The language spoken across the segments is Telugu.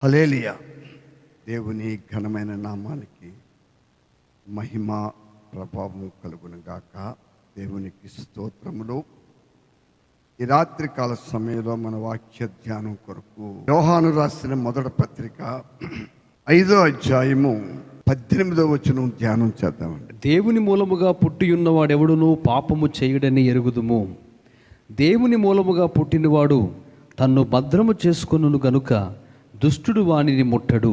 హల్లెలూయా. దేవుని ఘనమైన నామానికి మహిమ ప్రభావం కలుగునుగాక. దేవునికి స్తోత్రములు. ఈ రాత్రి కాల సమయంలో మన వాక్య ధ్యానం కొరకు యోహాను రాసిన మొదటి పత్రిక 5వ అధ్యాయము 18వ వచనం ధ్యానం చేద్దామండి. దేవుని మూలముగా పుట్టియున్నవాడెవడునూ పాపము చేయుడని ఎరుగుదుము. దేవుని మూలముగా పుట్టినవాడు తన్ను భద్రము చేసుకొనును గనుక దుష్టుడు వానిని ముట్టడు.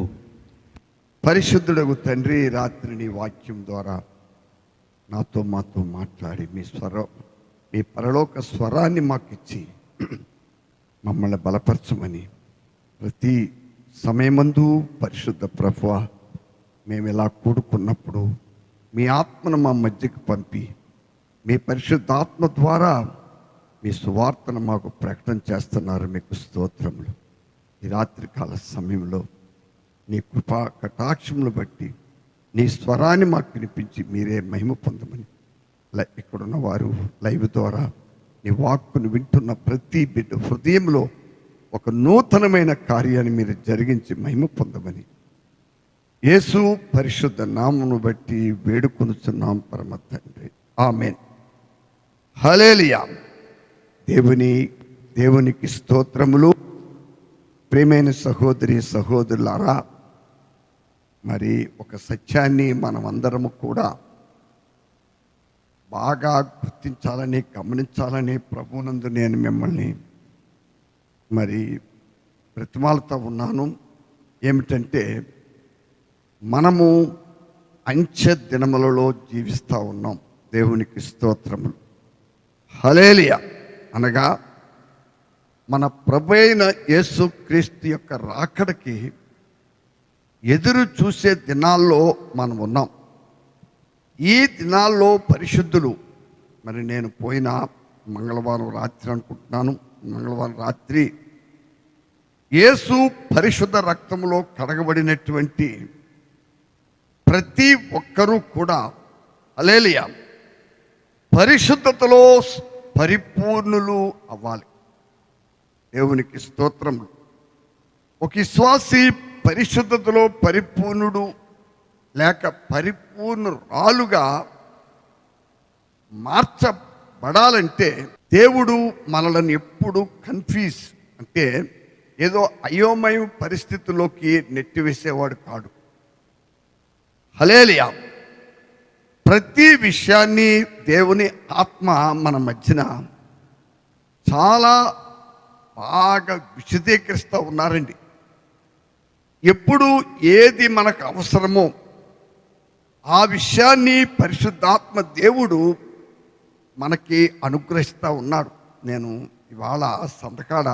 పరిశుద్ధుడగు తండ్రి, రాత్రి నీ వాక్యం ద్వారా మాతో మాట్లాడి మీ పరలోక స్వరాన్ని మాకు ఇచ్చి మమ్మల్ని బలపరచమని ప్రతి సమయమందు పరిశుద్ధ ప్రభువా మేము ఇలా కూడుకున్నప్పుడు మీ ఆత్మను మా మధ్యకు పంపి మీ పరిశుద్ధ ఆత్మ ద్వారా మీ సువార్తను మాకు ప్రకటన చేస్తున్నారు. మీకు స్తోత్రములు. ఈ రాత్రికాల సమయంలో నీ కృపా కటాక్షములు బట్టి నీ స్వరాన్ని మాకు వినిపించి మీరే మహిమ పొందమని, ఇక్కడున్న వారు లైవ్ ద్వారా నీ వాక్కును వింటున్న ప్రతి బిడ్డ హృదయంలో ఒక నూతనమైన కార్యాన్ని మీరు జరిగించి మహిమ పొందమని యేసు పరిశుద్ధ నామమును బట్టి వేడుకొనుచున్నాం పరమ తండ్రి, ఆమేన్. హల్లెలూయా. దేవునికి స్తోత్రములు. ప్రియమైన సహోదరి సహోదరులారా, మరి ఒక సత్యాన్ని మనం అందరము కూడా బాగా గుర్తించాలని గమనించాలని ప్రభువునందు నేను మిమ్మల్ని మరి బ్రతిమాలుతూ ఉన్నాను. ఏమిటంటే, మనము అంచె దినములలో జీవిస్తూ ఉన్నాం. దేవునికి స్తోత్రములు. హల్లెలూయా. అనగా మన ప్రభు అయిన యేసుక్రీస్తు యొక్క రాకడకి ఎదురు చూసే దినాల్లో మనం ఉన్నాం. ఈ దినాల్లో పరిశుద్ధులు, మరి నేను పోయిన మంగళవారం రాత్రి అనుకుంటున్నాను, మంగళవారం రాత్రి యేసు పరిశుద్ధ రక్తంలో కడగబడినటువంటి ప్రతి ఒక్కరూ కూడా హల్లెలూయా పరిశుద్ధతలో పరిపూర్ణులు అవ్వాలి. దేవునికి స్తోత్రములు. ఒక విశ్వాసి పరిశుద్ధతలో పరిపూర్ణుడు లేక పరిపూర్ణురాలుగా మార్చబడాలంటే దేవుడు మనల్ని ఎప్పుడు కన్ఫ్యూజ్ అంటే ఏదో అయోమయ పరిస్థితుల్లోకి నెట్టివేసేవాడు కాడు. హల్లెలూయా. ప్రతి విషయాన్ని దేవుని ఆత్మ మన మధ్యన చాలా బాగా విశదీకరిస్తూ ఉన్నారండి. ఎప్పుడు ఏది మనకు అవసరమో ఆ విషయాన్ని పరిశుద్ధాత్మ దేవుడు మనకి అనుగ్రహిస్తూ ఉన్నాడు. నేను ఇవాళ సంతకాడ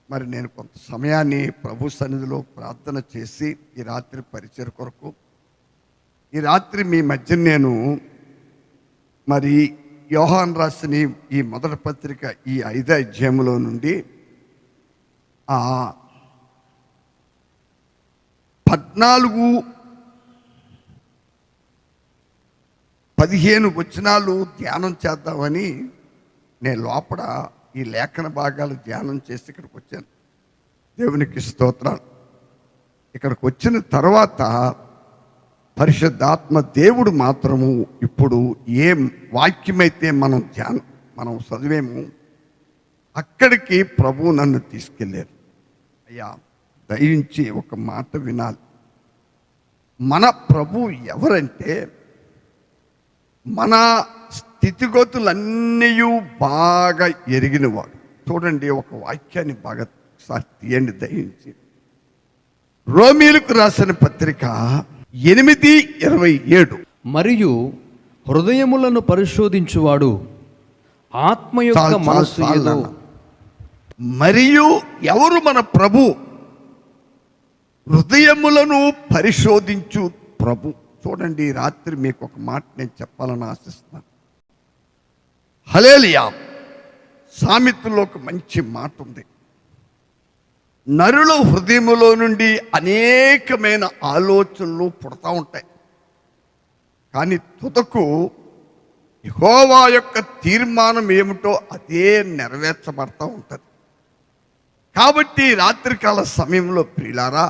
మరి నేను కొంత సమయాన్ని ప్రభు సన్నిధిలో ప్రార్థన చేసి ఈ రాత్రి పరిచయం కొరకు ఈ రాత్రి మీ మధ్య నేను మరి యోహాను రాసిన ఈ మొదటి పత్రిక ఈ 5వ అధ్యాయంలో నుండి 14-15 వచనాలు ధ్యానం చేద్దామని నేను లోపల ఈ లేఖన భాగాలు ధ్యానం చేసి ఇక్కడికి వచ్చాను. దేవునికి స్తోత్రాలు. ఇక్కడికి వచ్చిన తర్వాత పరిశుద్ధాత్మ దేవుడు మాత్రము ఇప్పుడు ఏ వాక్యమైతే మనం చదివేమో అక్కడికి ప్రభు నన్ను తీసుకెళ్ళారు. అయ్యా, దయించి ఒక మాట వినాలి. మన ప్రభు ఎవరంటే మన స్థితిగతులన్నీ బాగా ఎరిగినవాడు. చూడండి, ఒక వాక్యాన్ని బాగా ఒకసారి తీయండి దయించి. రోమీయులకు రాసిన పత్రిక 8:27. మరియు హృదయములను పరిశోధించువాడు ఆత్మ యొక్క మనస్సు ఏదో. మరియు ఎవరు? మన ప్రభు. హృదయములను పరిశోధించు ప్రభు. చూడండి, రాత్రి మీకు ఒక మాట నేను చెప్పాలని ఆశిస్తున్నాను. హల్లెలూయా. సామెతలో ఒక మంచి మాట ఉంది. నరుల హృదయములో నుండి అనేకమైన ఆలోచనలు పుడతా ఉంటాయి, కానీ తుదకు యెహోవా యొక్క తీర్మానం ఏమిటో అదే నెరవేర్చబడతా ఉంటుంది. కాబట్టి రాత్రికాల సమయంలో ప్రియులారా,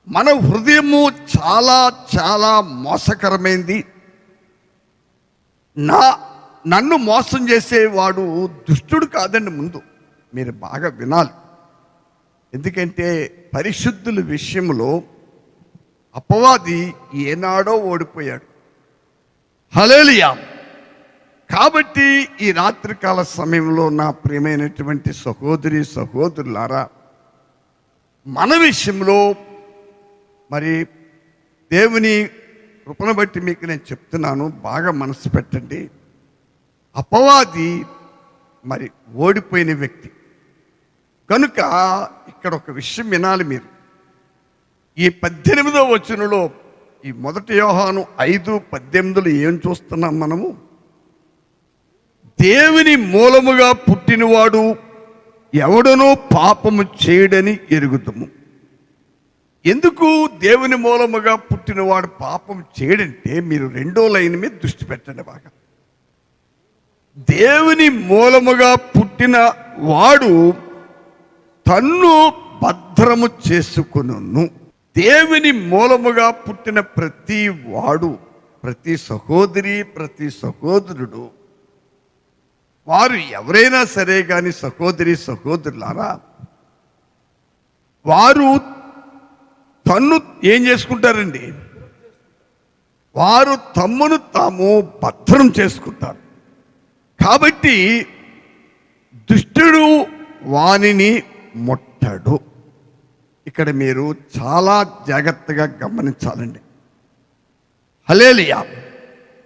మన హృదయము చాలా చాలా మోసకరమైంది. నన్ను మోసం చేసేవాడు దుష్టుడు కాదండి. ముందు మీరు బాగా వినాలి. ఎందుకంటే పరిశుద్ధుల విషయంలో అపవాది ఏనాడో ఓడిపోయాడు. హల్లెలూయా. కాబట్టి ఈ రాత్రికాల సమయంలో నా ప్రియమైనటువంటి సహోదరి సహోదరులారా, మన విషయంలో మరి దేవుని కృపను బట్టి మీకు నేను చెప్తున్నాను, బాగా మనసు పెట్టండి. అపవాది మరి ఓడిపోయిన వ్యక్తి కనుక ఇక్కడ ఒక విషయం వినాలి మీరు. ఈ 18వ వచనంలో, ఈ 1 యోహాను 5:18 ఏం చూస్తున్నాం మనము? దేవుని మూలముగా పుట్టినవాడు ఎవడనో పాపము చేయడని ఎరుగుదుము. ఎందుకు దేవుని మూలముగా పుట్టినవాడు పాపం చేయడంటే, మీరు 2వ లైన్ మీద దృష్టి పెట్టండి బాగా. దేవుని మూలముగా పుట్టిన వాడు తన్ను భద్రము చేసుకును. దేవుని మూలముగా పుట్టిన ప్రతి వాడు, ప్రతి సహోదరి, ప్రతి సహోదరుడు, వారు ఎవరైనా సరే కానీ సహోదరి సహోదరులారా, వారు తన్ను ఏం చేసుకుంటారండి? వారు తమ్మును తాము భద్రం చేసుకుంటారు. కాబట్టి దుష్టుడు వానిని ముట్టడు. ఇక్కడ మీరు చాలా జాగ్రత్తగా గమనించాలండి. హల్లెలూయా.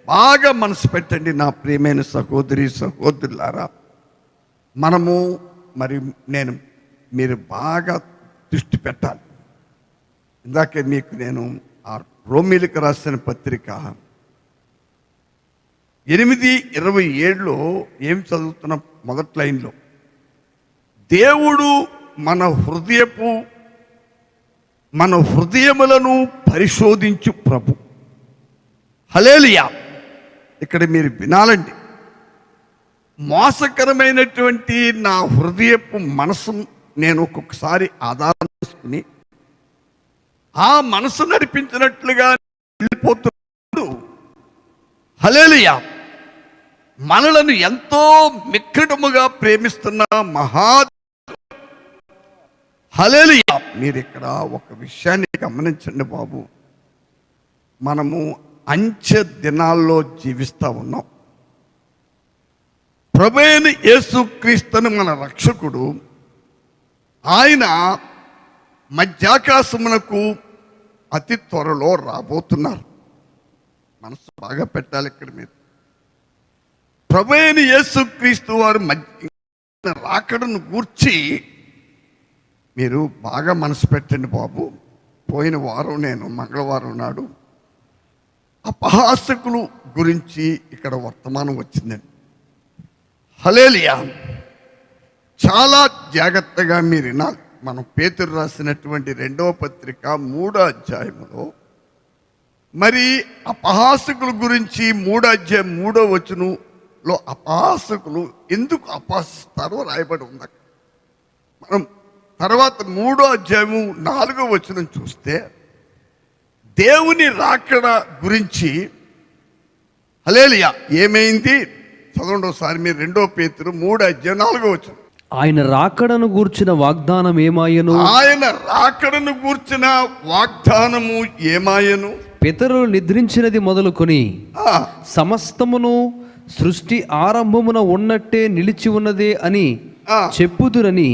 బాగా మనసు పెట్టండి నా ప్రియమైన సహోదరి సహోదరులారా. మనము మరి మీరు బాగా దృష్టి పెట్టాలి. ఇందాకే మీకు నేను ఆ రోమీలకు రాసిన పత్రిక 8:27లో ఏం చదువుతున్న మొదటి లైన్లో, దేవుడు మన హృదయములను పరిశోధించు ప్రభు. హల్లెలూయా. ఇక్కడ మీరు వినాలండి. మోసకరమైనటువంటి నా హృదయపు మనసు నేను ఒక్కొక్కసారి ఆధారం చేసుకుని ఆ మనసు నడిపించినట్లుగా వెళ్ళిపోతున్నాడు. హల్లెలూయా. మనలను ఎంతో మిక్కటముగా ప్రేమిస్తున్న మహా హల్లెలూయా. మీరు ఇక్కడ ఒక విషయాన్ని గమనించండి బాబు. మనము అంచె దినాల్లో జీవిస్తూ ఉన్నాం. ప్రభువైన యేసుక్రీస్తును మన రక్షకుడు, ఆయన మధ్యాకాశమునకు అతి త్వరలో రాబోతున్నారు. మనసు బాగా పెట్టాలి ఇక్కడ మీరు. ప్రభువైన యేసుక్రీస్తు వారు రాకడను గూర్చి మీరు బాగా మనసు పెట్టండి బాబు. పోయిన వారం నేను మంగళవారం నాడు అపహాసకులు గురించి ఇక్కడ వర్తమానం వచ్చిందండి. హల్లెలూయా. చాలా జాగ్రత్తగా మీరు వినాలి. మనం పేతురు రాసినటువంటి 2వ పత్రిక 3వ అధ్యాయంలో మరి అపహాసకుల గురించి 3వ అధ్యాయం 3వ వచనంలో అపహాసకులు ఎందుకు అపహసిస్తారో రాయబడి ఉంది. మనం తర్వాత 3వ అధ్యాయము 4వ వచనం చూస్తే దేవుని రాకడ గురించి హల్లెలూయా ఏమైంది చదవండి ఒకసారి మీరు. 2వ పేతురు 3వ అధ్యాయం 4వ వచనం. ఆయన రాకడను గూర్చిన వాగ్దానం ఏమాయను? ఆయన రాకడను గూర్చిన వాగ్దానము ఏమాయను? పితరులు నిద్రించినది మొదలుకొని సమస్తమును సృష్టి ఆరంభమున ఉన్నట్టే నిలిచి ఉన్నదే అని చెప్పుదురని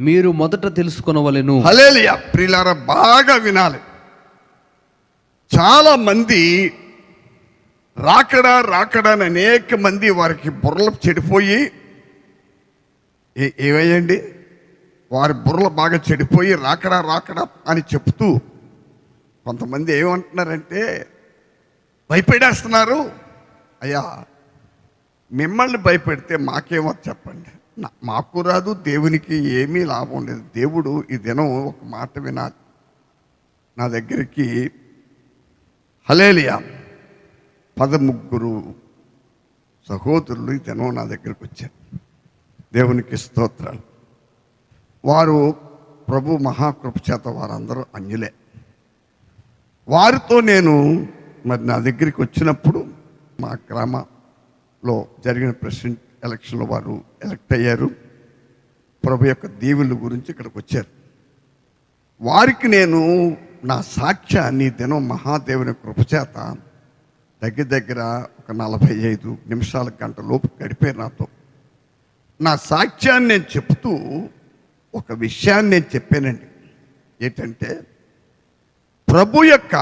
మీరు మొదట తెలుసుకొనవలెను. హల్లెలూయా. ప్రియులారా బాగా వినాలి. చాలా మంది రాకడా అని అనేక మంది వారికి బుర్రలు చెడిపోయి ఏమయ్యండి, వారి బుర్రలు బాగా చెడిపోయి రాకడా అని చెప్తూ కొంతమంది ఏమంటున్నారంటే భయపెడేస్తున్నారు. అయ్యా, మిమ్మల్ని భయపెడితే మాకేమో చెప్పండి. మాకు రాదు, దేవునికి ఏమీ లాభం లేదు. దేవుడు ఈ దినం ఒక మాట వినాలి. నా దగ్గరికి హల్లెలూయా 13 సహోదరులు ఈ దినం నా దగ్గరికి వచ్చారు. దేవునికి స్తోత్రాలు. వారు ప్రభు మహాకృప చేత వారందరూ అన్యులే. వారితో నేను మరి నా దగ్గరికి వచ్చినప్పుడు మా గ్రామంలో జరిగిన ప్రెసిడెంట్ ఎలక్షన్లో వారు ఎలక్ట్ అయ్యారు. ప్రభు యొక్క దీవుల గురించి ఇక్కడికి వచ్చారు. వారికి నేను నా సాక్ష్యాన్ని దినం మహాదేవుని కృపచేత దగ్గర ఒక 45 నిమిషాల గంట లోపు గడిపారు నాతో. నా సాక్ష్యాన్ని నేను చెప్తూ ఒక విషయాన్ని నేను చెప్పానండి. ఏంటంటే ప్రభు యొక్క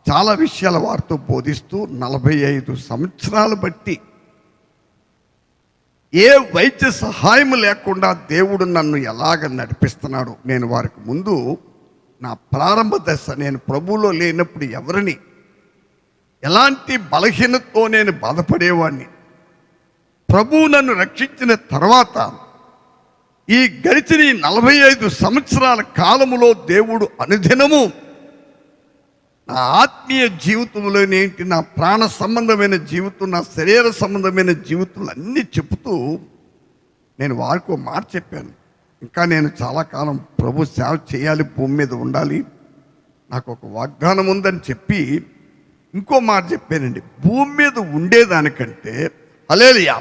చాలా విషయాల వారితో బోధిస్తూ 45 సంవత్సరాలు బట్టి ఏ వైద్య సహాయం లేకుండా దేవుడు నన్ను ఎలాగ నడిపిస్తున్నాడు. నేను వారికి ముందు నా ప్రారంభ దశ, నేను ప్రభువులో లేనప్పుడు ఎవరిని ఎలాంటి బలహీనతతో నేను బాధపడేవాడిని, ప్రభువు నన్ను రక్షించిన తర్వాత ఈ గడిచిన 45 సంవత్సరాల కాలములో దేవుడు అనుదినము నా ఆత్మీయ జీవితంలో ఏంటి, నా ప్రాణ సంబంధమైన జీవితం, నా శరీర సంబంధమైన జీవితంలో అన్నీ చెప్తూ నేను వారికి ఒక మాట చెప్పాను. ఇంకా నేను చాలా కాలం ప్రభు సేవ చేయాలి, భూమి మీద ఉండాలి, నాకు ఒక వాగ్దానం ఉందని చెప్పి ఇంకో మాట చెప్పానండి. భూమి మీద ఉండేదానికంటే హల్లెలూయా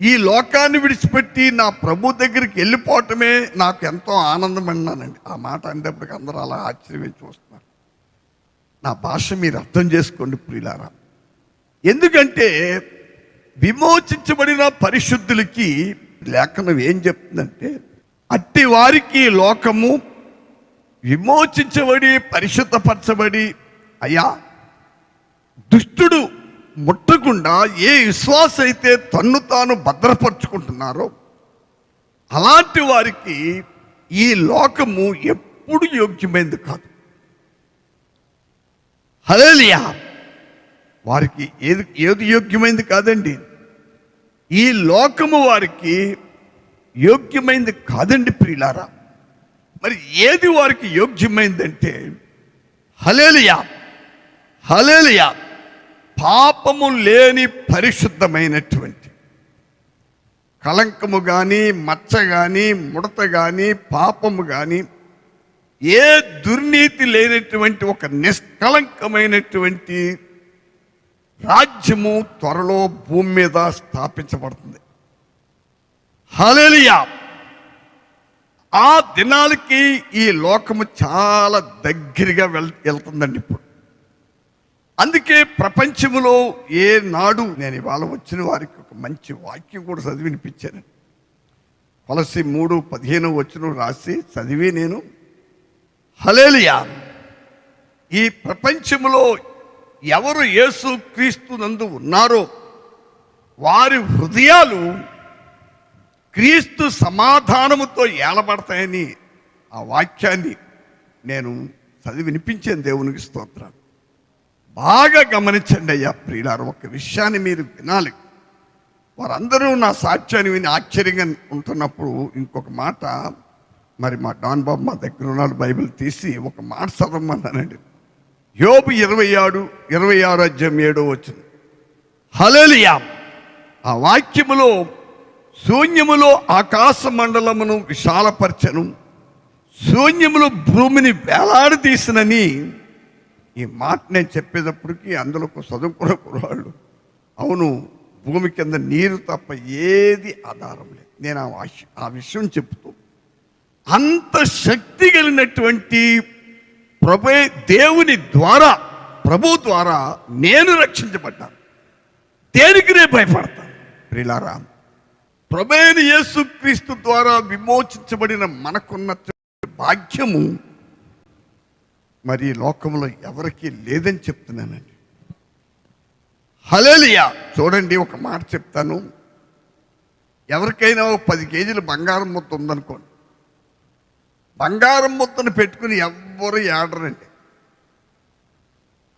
ఈ లోకాన్ని విడిచిపెట్టి నా ప్రభు దగ్గరికి వెళ్ళిపోవటమే నాకు ఎంతో ఆనందం అన్నానండి. ఆ మాట అనేటప్పటికి అందరూ అలా ఆశ్చర్యం చూస్తున్నారు. నా భాష మీరు అర్థం చేసుకోండి ప్రియులారా. ఎందుకంటే విమోచించబడిన పరిశుద్ధులకి లేఖనం ఏం చెప్తుందంటే, అట్టి వారికి లోకము విమోచించబడి పరిశుద్ధపరచబడి అయ్యా దుష్టుడు ముట్టకుండా ఏ విశ్వాస అయితే తన్ను తాను భద్రపరుచుకుంటున్నారో అలాంటి వారికి ఈ లోకము ఎప్పుడు యోగ్యమైనది కాదు. హల్లెలూయా. వారికి ఏది యోగ్యమైంది కాదండి, ఈ లోకము వారికి యోగ్యమైంది కాదండి ప్రియులారా. మరి ఏది వారికి యోగ్యమైందంటే హల్లెలూయా హల్లెలూయా పాపము లేని పరిశుద్ధమైనటువంటి, కళంకము కానీ మచ్చ కానీ ముడత కానీ పాపము కానీ ఏ దుర్నీతి లేనటువంటి ఒక నిష్కళంకమైనటువంటి రాజ్యము త్వరలో భూమి మీద స్థాపించబడుతుంది. హల్లెలూయా. ఆ దినాలకి ఈ లోకము చాలా దగ్గరగా వెళ్తుందండి ఇప్పుడు. అందుకే ప్రపంచంలో ఏ నాడు నేను ఇవాళ వచ్చిన వారికి ఒక మంచి వాక్యం కూడా చదివి వినిపించాను. కొలస్సీ 3:15 రాసి చదివి నేను హల్లెలూయా ఈ ప్రపంచంలో ఎవరు యేసు క్రీస్తు నందు ఉన్నారో వారి హృదయాలు క్రీస్తు సమాధానముతో ఏలబడతాయని ఆ వాక్యాన్ని నేను చదివి వినిపించాను. దేవునికి స్తోత్రాలు. బాగా గమనించండి అయ్యా ప్రియులారు, ఒక విషయాన్ని మీరు వినాలి. వారందరూ నా సాక్ష్యాన్ని విని ఆశ్చర్యంగా ఉంటున్నప్పుడు ఇంకొక మాట, మరి మా డాన్ బాబు మా దగ్గర ఉన్నాడు, బైబిల్ తీసి ఒక మాట చదవమన్నానండి. యోబు 26:7 హల్లెలూయా. ఆ వాక్యములో శూన్యములో ఆకాశ మండలమును విశాలపరచను, శూన్యములో భూమిని వేలాడదీసినని ఈ మాట నేను చెప్పేటప్పటికి అందులో చదువుకున్న కుర్రాళ్ళు, అవును భూమి కింద నీరు తప్ప ఏది ఆధారం లేదు. నేను ఆ విషయం చెప్తూ అంత శక్తి కలిగినటువంటి దేవుని ద్వారా, ప్రభు ద్వారా నేను రక్షించబడ్డాను. దేనికి నేను భయపడతాను ప్రియులారా? ప్రభువైన యేసుక్రీస్తు ద్వారా విమోచించబడిన మనకున్న భాగ్యము మరి లోకంలో ఎవరికీ లేదని చెప్తున్నానండి. హల్లెలూయా. చూడండి, ఒక మాట చెప్తాను. ఎవరికైనా 10 కేజీలు బంగారం ముద్ద ఉందనుకోండి, బంగారం ముద్దను పెట్టుకుని ఎవ్వరు ఏడరండి.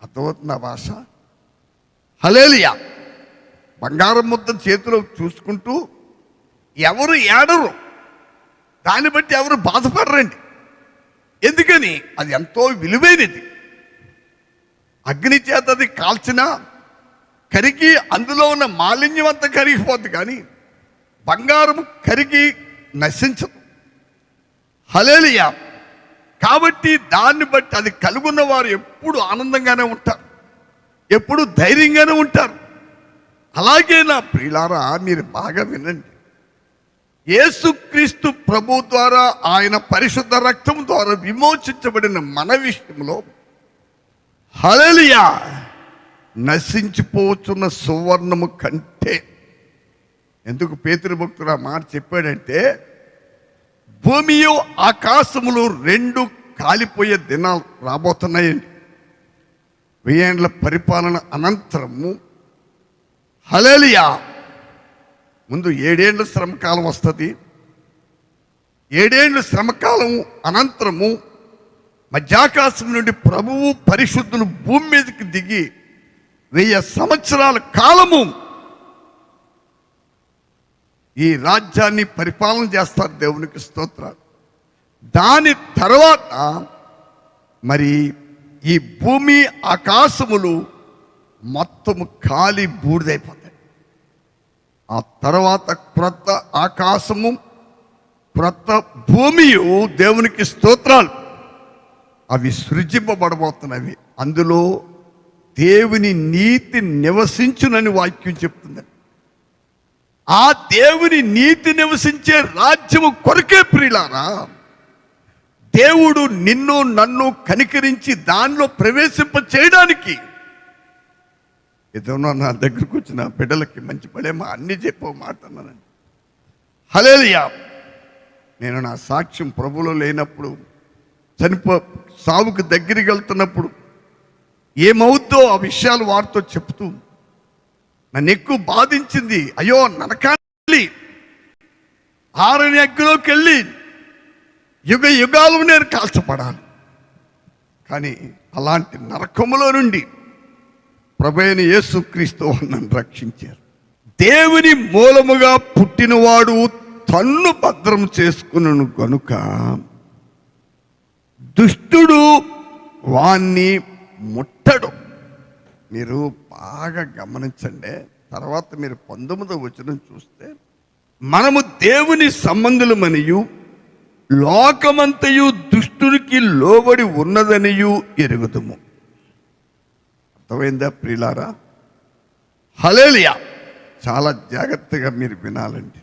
అర్థమవుతుంది ఆ భాష? హల్లెలూయా. బంగారం ముద్దను చేతిలో చూసుకుంటూ ఎవరు ఏడరు, దాన్ని బట్టి ఎవరు బాధపడరండి. ఎందుకని? అది ఎంతో విలువైనది. అగ్ని చేత అది కాల్చినా కరిగి అందులో ఉన్న మాలిన్యం అంతా కరిగిపోద్ది, కానీ బంగారం కరిగి నశించదు. హల్లెలూయా. కాబట్టి దాన్ని బట్టి అది కలుగున్న వారు ఎప్పుడు ఆనందంగానే ఉంటారు, ఎప్పుడు ధైర్యంగానే ఉంటారు. అలాగే నా ప్రియులారా, మీరు బాగా వినండి. యేసుక్రీస్తు ప్రభు ద్వారా, ఆయన పరిశుద్ధ రక్తం ద్వారా విమోచించబడిన మన విషయంలో హల్లెలూయా, నశించిపోతున్న సువర్ణము కంటే, ఎందుకు పేతురు భక్తుడు ఆ మాట చెప్పాడంటే, భూమియు ఆకాశములు రెండు కాలిపోయే దినాలు రాబోతున్నాయండి. 1000 ఏండ్ల పరిపాలన అనంతరము హల్లెలూయా, ముందు 7 ఏండ్ల శ్రమకాలం వస్తుంది. 7 ఏండ్ల శ్రమకాలం అనంతరము మధ్యాకాశం నుండి ప్రభువు పరిశుద్ధులు భూమి మీదకి దిగి 1000 సంవత్సరాల కాలము ఈ రాజ్యాన్ని పరిపాలన చేస్తారు. దేవునికి స్తోత్రాలు. దాని తర్వాత మరి ఈ భూమి ఆకాశములు మొత్తము కాలి బూడిదైపోతాయి. ఆ తర్వాత క్రొత్త ఆకాశము క్రొత్త భూమియు, దేవునికి స్తోత్రాలు, అవి సృజింపబడబోతున్నవి. అందులో దేవుని నీతి నివసించునని వాక్యం చెప్తుంది. ఆ దేవుని నీతి నివసించే రాజ్యము కొరకే ప్రియులారా, దేవుడు నిన్ను నన్ను కనికరించి దానిలో ప్రవేశింప చేయడానికి, ఏదైనా నా దగ్గరకు వచ్చిన బిడ్డలకి మంచి పడేమా అన్ని చెప్పో మాట అన్నానండి. హల్లెలూయా. నేను నా సాక్ష్యం ప్రభులో లేనప్పుడు, సావుకు దగ్గరికి వెళ్తున్నప్పుడు ఏమవుద్దో ఆ విషయాలు వారితో చెప్తూ నన్ను ఎక్కువ బాధించింది. అయ్యో, నరకాన్ని ఆరని అగ్గిలోకి వెళ్ళి యుగ యుగాలు నేను కాల్చబడాలి. కానీ అలాంటి నరకములో నుండి ప్రభువైన యేసుక్రీస్తు నన్ను రక్షించారు. దేవుని మూలముగా పుట్టినవాడు తన్ను భద్రం చేసుకును గనుక దుష్టుడు వాణ్ణి ముట్టడు. మీరు బాగా గమనించండి. తర్వాత మీరు 19వ వచనం చూస్తే, మనము దేవుని సంబంధులమనియు లోకమంతయు దుష్టునికి లోబడి ఉన్నదనియు ఎరుగుదుము. అర్థమైందా ప్రియులారా? హల్లెలూయా. చాలా జాగ్రత్తగా మీరు వినాలండి.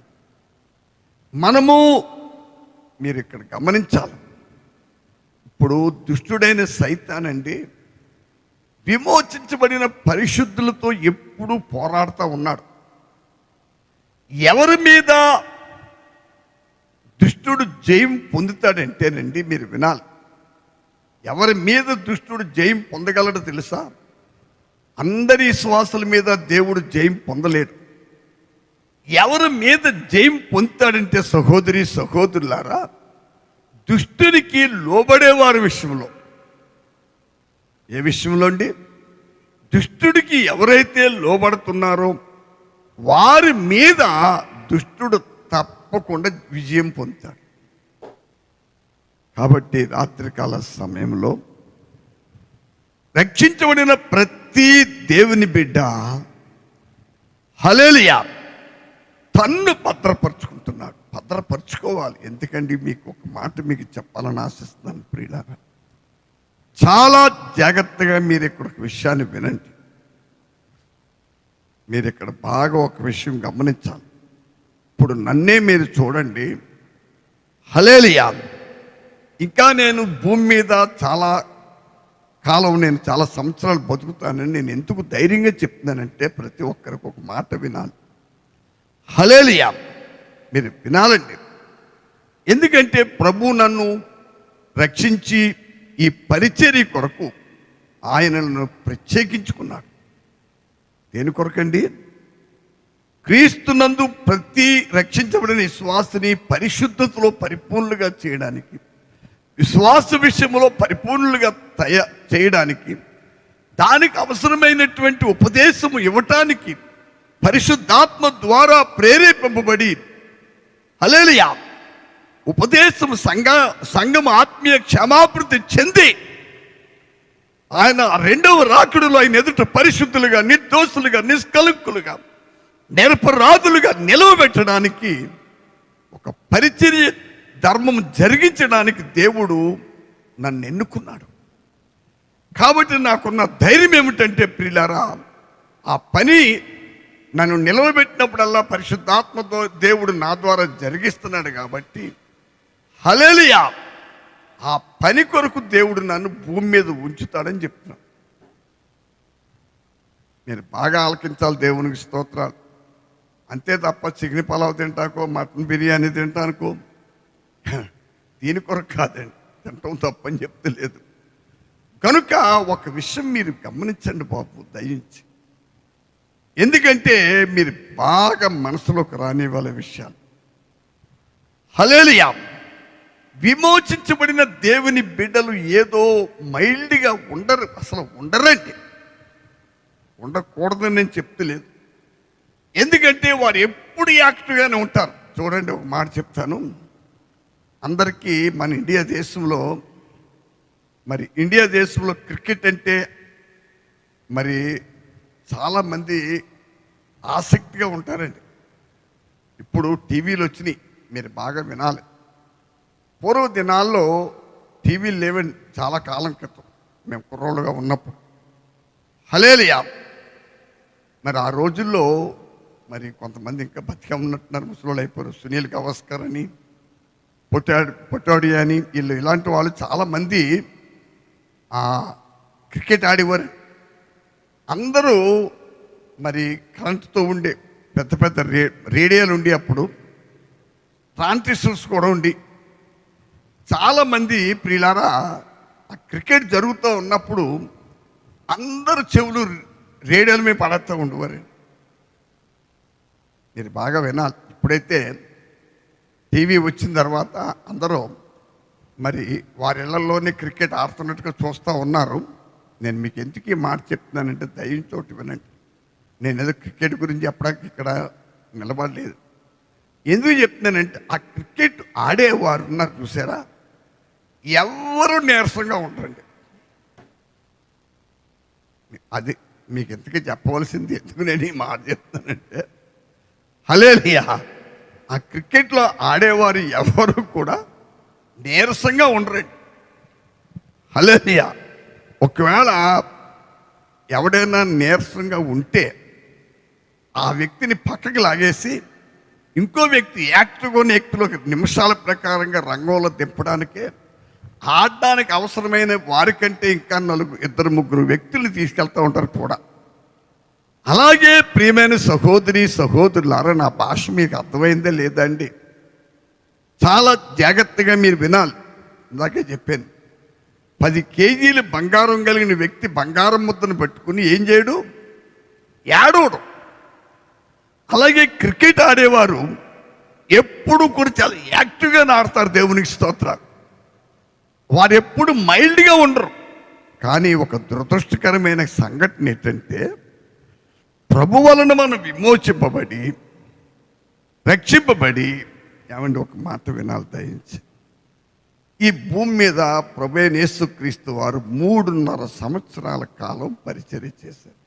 మీరు ఇక్కడ గమనించాలి. ఇప్పుడు దుష్టుడైన సైతానండి విమోచించబడిన పరిశుద్ధులతో ఎప్పుడూ పోరాడుతూ ఉన్నాడు. ఎవరి మీద దుష్టుడు జయం పొందుతాడంటేనండి, మీరు వినాలి, ఎవరి మీద దుష్టుడు జయం పొందగలడో తెలుసా? అందరి విశ్వాసుల మీద దేవుడు జయం పొందలేడు. ఎవరి మీద జయం పొందుతాడంటే సహోదరి సహోదరులారా, దుష్టునికి లోబడేవారి విషయంలో. ఏ విషయంలో అండి? దుష్టుడికి ఎవరైతే లోబడుతున్నారో వారి మీద దుష్టుడు తప్పకుండా విజయం పొందుతాడు. కాబట్టి రాత్రికాల సమయంలో రక్షించబడిన ప్రతి దేవుని బిడ్డ హల్లెలూయా తన్ను భద్రపరుచుకుంటున్నాడు. భద్రపరుచుకోవాలి. ఎందుకండి, మీకు ఒక మాట మీకు చెప్పాలని ఆశిస్తున్నాను ప్రియులారా. చాలా జాగ్రత్తగా మీరు ఇక్కడ ఒక విషయాన్ని వినండి. మీరు ఇక్కడ బాగా ఒక విషయం గమనించాలి. ఇప్పుడు నన్నే మీరు చూడండి. హల్లెలూయా. ఇంకా నేను భూమి మీద చాలా కాలం, నేను చాలా సంవత్సరాలు బతుకుతానని నేను ఎందుకు ధైర్యంగా చెప్తున్నానంటే, ప్రతి ఒక్కరికి ఒక మాట వినాలి. హల్లెలూయా. మీరు వినాలండి. ఎందుకంటే ప్రభు నన్ను రక్షించి ఈ పరిచర్య కొరకు ఆయనను ప్రత్యేకించుకున్నాడు. దేని కొరకండి? క్రీస్తునందు ప్రతి రక్షించబడిన విశ్వాసిని పరిశుద్ధతలో పరిపూర్ణులుగా చేయడానికి, విశ్వాస విషయంలో పరిపూర్ణులుగా చేయడానికి, దానికి అవసరమైనటువంటి ఉపదేశము ఇవ్వటానికి పరిశుద్ధాత్మ ద్వారా ప్రేరేపింపబడి హల్లెలూయా ఉపదేశము సంఘం ఆత్మీయ క్షమాపృతి చెంది ఆయన రెండవ రాకడలో ఆయన ఎదుట పరిశుద్ధులుగా, నిర్దోషులుగా, నిష్కలంకులుగా, నిరపరాధులుగా నిలవబెట్టడానికి, ఒక పరిచర్య ధర్మం జరిగించడానికి దేవుడు నన్ను ఎన్నుకున్నాడు. కాబట్టి నాకున్న ధైర్యం ఏమిటంటే ప్రియులారా, ఆ పని నన్ను నిలవబెట్టినప్పుడల్లా పరిశుద్ధాత్మతో దేవుడు నా ద్వారా జరిగిస్తున్నాడు. కాబట్టి హల్లెలూయా, ఆ పని కొరకు దేవుడు నన్ను భూమి మీద ఉంచుతాడని చెప్తున్నాను. మీరు బాగా ఆలకించాలి, దేవునికి స్తోత్రాలు. అంతే తప్ప చికెన్ పలావ్ తింటాకో మటన్ బిర్యానీ తింటానుకో దీని కొరకు కాదండి, తింటాం తప్పని చెప్తలేదు. కనుక ఒక విషయం మీరు గమనించండి బాబు, దయించి. ఎందుకంటే మీరు బాగా మనసులోకి రానివ్వాలి విషయాలు. హల్లెలూయా, విమోచించబడిన దేవుని బిడ్డలు ఏదో మైల్డ్గా ఉండరు, అసలు ఉండరండి. ఉండకూడదని నేను చెప్తలేదు. ఎందుకంటే వారు ఎప్పుడు యాక్టివ్గానే ఉంటారు. చూడండి, ఒక మాట చెప్తాను అందరికీ. మన ఇండియా దేశంలో క్రికెట్ అంటే మరి చాలామంది ఆసక్తిగా ఉంటారండి. ఇప్పుడు టీవీలు వచ్చినాయి, మీరు బాగా వినాలి. పూర్వ దినాల్లో టీవీలు లేవండి, చాలా కాలం క్రితం మేము కుర్రోళ్ళుగా ఉన్నప్పుడు. హల్లెలూయా, మరి ఆ రోజుల్లో మరి కొంతమంది ఇంకా బతిగా ఉన్నట్టున్నారు, ముసలోళ్ళు అయిపోయారు. సునీల్ గవాస్కర్ అని, పొటాడి అని, వీళ్ళు ఇలాంటి వాళ్ళు చాలామంది క్రికెట్ ఆడేవారు. అందరూ మరి కరెంటుతో ఉండే పెద్ద పెద్ద రేడియోలు ఉండి, అప్పుడు ట్రాన్సిస్టర్స్ కూడా ఉండి, చాలామంది ప్రియులారా ఆ క్రికెట్ జరుగుతూ ఉన్నప్పుడు అందరు చెవులు రేడియోల మీద పడేస్తూ ఉండేవారు. మీరు బాగా వినాలి. ఇప్పుడైతే టీవీ వచ్చిన తర్వాత అందరూ మరి వారి ఇళ్లలోనే క్రికెట్ ఆడుతున్నట్టుగా చూస్తూ ఉన్నారు. నేను మీకు ఎందుకు ఈ మాట చెప్తున్నానంటే దయించోటి వినండి. నేను ఏదో క్రికెట్ గురించి చెప్పడానికి ఇక్కడ నిలబడలేదు. ఎందుకు చెప్తున్నానంటే ఆ క్రికెట్ ఆడేవారు ఉన్నారు చూసారా, ఎవరు నీరసంగా ఉంటారండి. అది మీకు ఎందుకు చెప్పవలసింది, ఎందుకు నేను ఈ మాట చెప్తానంటే హల్లెలూయా, ఆ క్రికెట్లో ఆడేవారు ఎవరు కూడా నీరసంగా ఉండరండి. హల్లెలూయా, ఒకవేళ ఎవడైనా నీరసంగా ఉంటే ఆ వ్యక్తిని పక్కకి లాగేసి ఇంకో వ్యక్తి యాక్టివ్గా ఉన్న వ్యక్తిలోకి నిమిషాల ప్రకారంగా రంగంలో దింపడానికే, ఆడడానికి అవసరమైన వారికంటే ఇంకా ఇద్దరు ముగ్గురు వ్యక్తుల్ని తీసుకెళ్తూ ఉంటారు కూడా. అలాగే ప్రియమైన సహోదరులారా, నా భాష మీకు అర్థమైందే లేదండి? చాలా జాగ్రత్తగా మీరు వినాలి. ఇందాకే చెప్పాను, 10 కేజీలు బంగారం కలిగిన వ్యక్తి బంగారం ముద్దను పెట్టుకుని ఏం చేయడు, ఏడవడం. అలాగే క్రికెట్ ఆడేవారు ఎప్పుడు కూడా చాలా యాక్టివ్గా ఆడతారు. దేవునికి స్తోత్రాలు. వారు ఎప్పుడు మైల్డ్గా ఉండరు. కానీ ఒక దురదృష్టకరమైన సంఘటన ఏంటంటే, ప్రభు వలన మనం విమోచింపబడి రక్షింపబడి, ఏమండి ఒక మాట వినాలి దయించి, ఈ భూమి మీద ప్రభువైన యేసుక్రీస్తు వారు 3.5 సంవత్సరాల కాలం పరిచర్య చేశారు.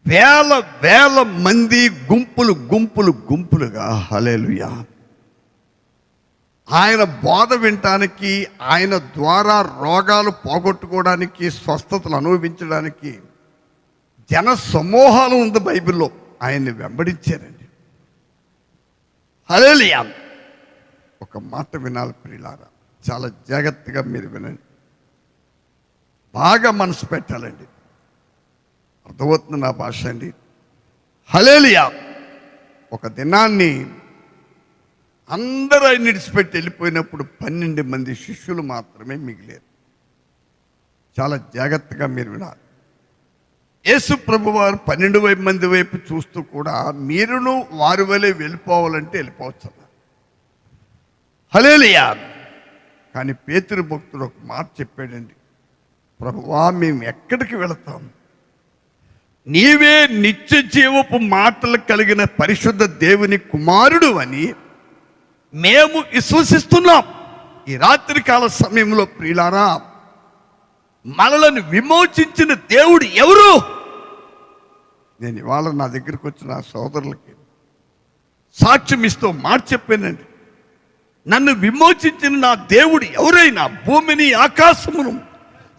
వేల మంది గుంపులుగా హల్లెలూయా ఆయన బోధ వినటానికి, ఆయన ద్వారా రోగాలు పోగొట్టుకోవడానికి, స్వస్థతలు అనుభవించడానికి జన సమూహాలు ఉంది బైబిల్లో. ఆయన్ని వెంబడించారండి. హల్లెలూయా, ఒక మాట వినాలి ప్రియులారా, చాలా జాగ్రత్తగా మీరు వినండి, బాగా మనసు పెట్టాలండి. అర్థమవుతుంది నా భాష అండి? హల్లెలూయా, ఒక దినాన్ని అందరూ ఆయన విడిచిపెట్టి వెళ్ళిపోయినప్పుడు 12 మంది శిష్యులు మాత్రమే మిగిలేరు. చాలా జాగ్రత్తగా మీరు వినాలి. యేసు ప్రభు వారు 12 మంది వైపు చూస్తూ కూడా మీరును వారి వలె వెళ్ళిపోవాలంటే వెళ్ళిపోవచ్చు. హల్లెలూయా, కానీ పేతురు భక్తుడు ఒక మాట చెప్పాడండి, ప్రభువా మేము ఎక్కడికి వెళతాం? నీవే నిత్య జీవపు మాటలు కలిగిన పరిశుద్ధ దేవుని కుమారుడు అని మేము విశ్వసిస్తున్నాం. ఈ రాత్రికాల సమయంలో ప్రియులారా, మనలను విమోచించిన దేవుడు ఎవరు? నేను ఇవాళ నా దగ్గరికి వచ్చిన సోదరులకి సాక్ష్యం ఇస్తూ మాట చెప్పానండి. నన్ను విమోచించిన నా దేవుడు ఎవరైనా భూమిని ఆకాశమును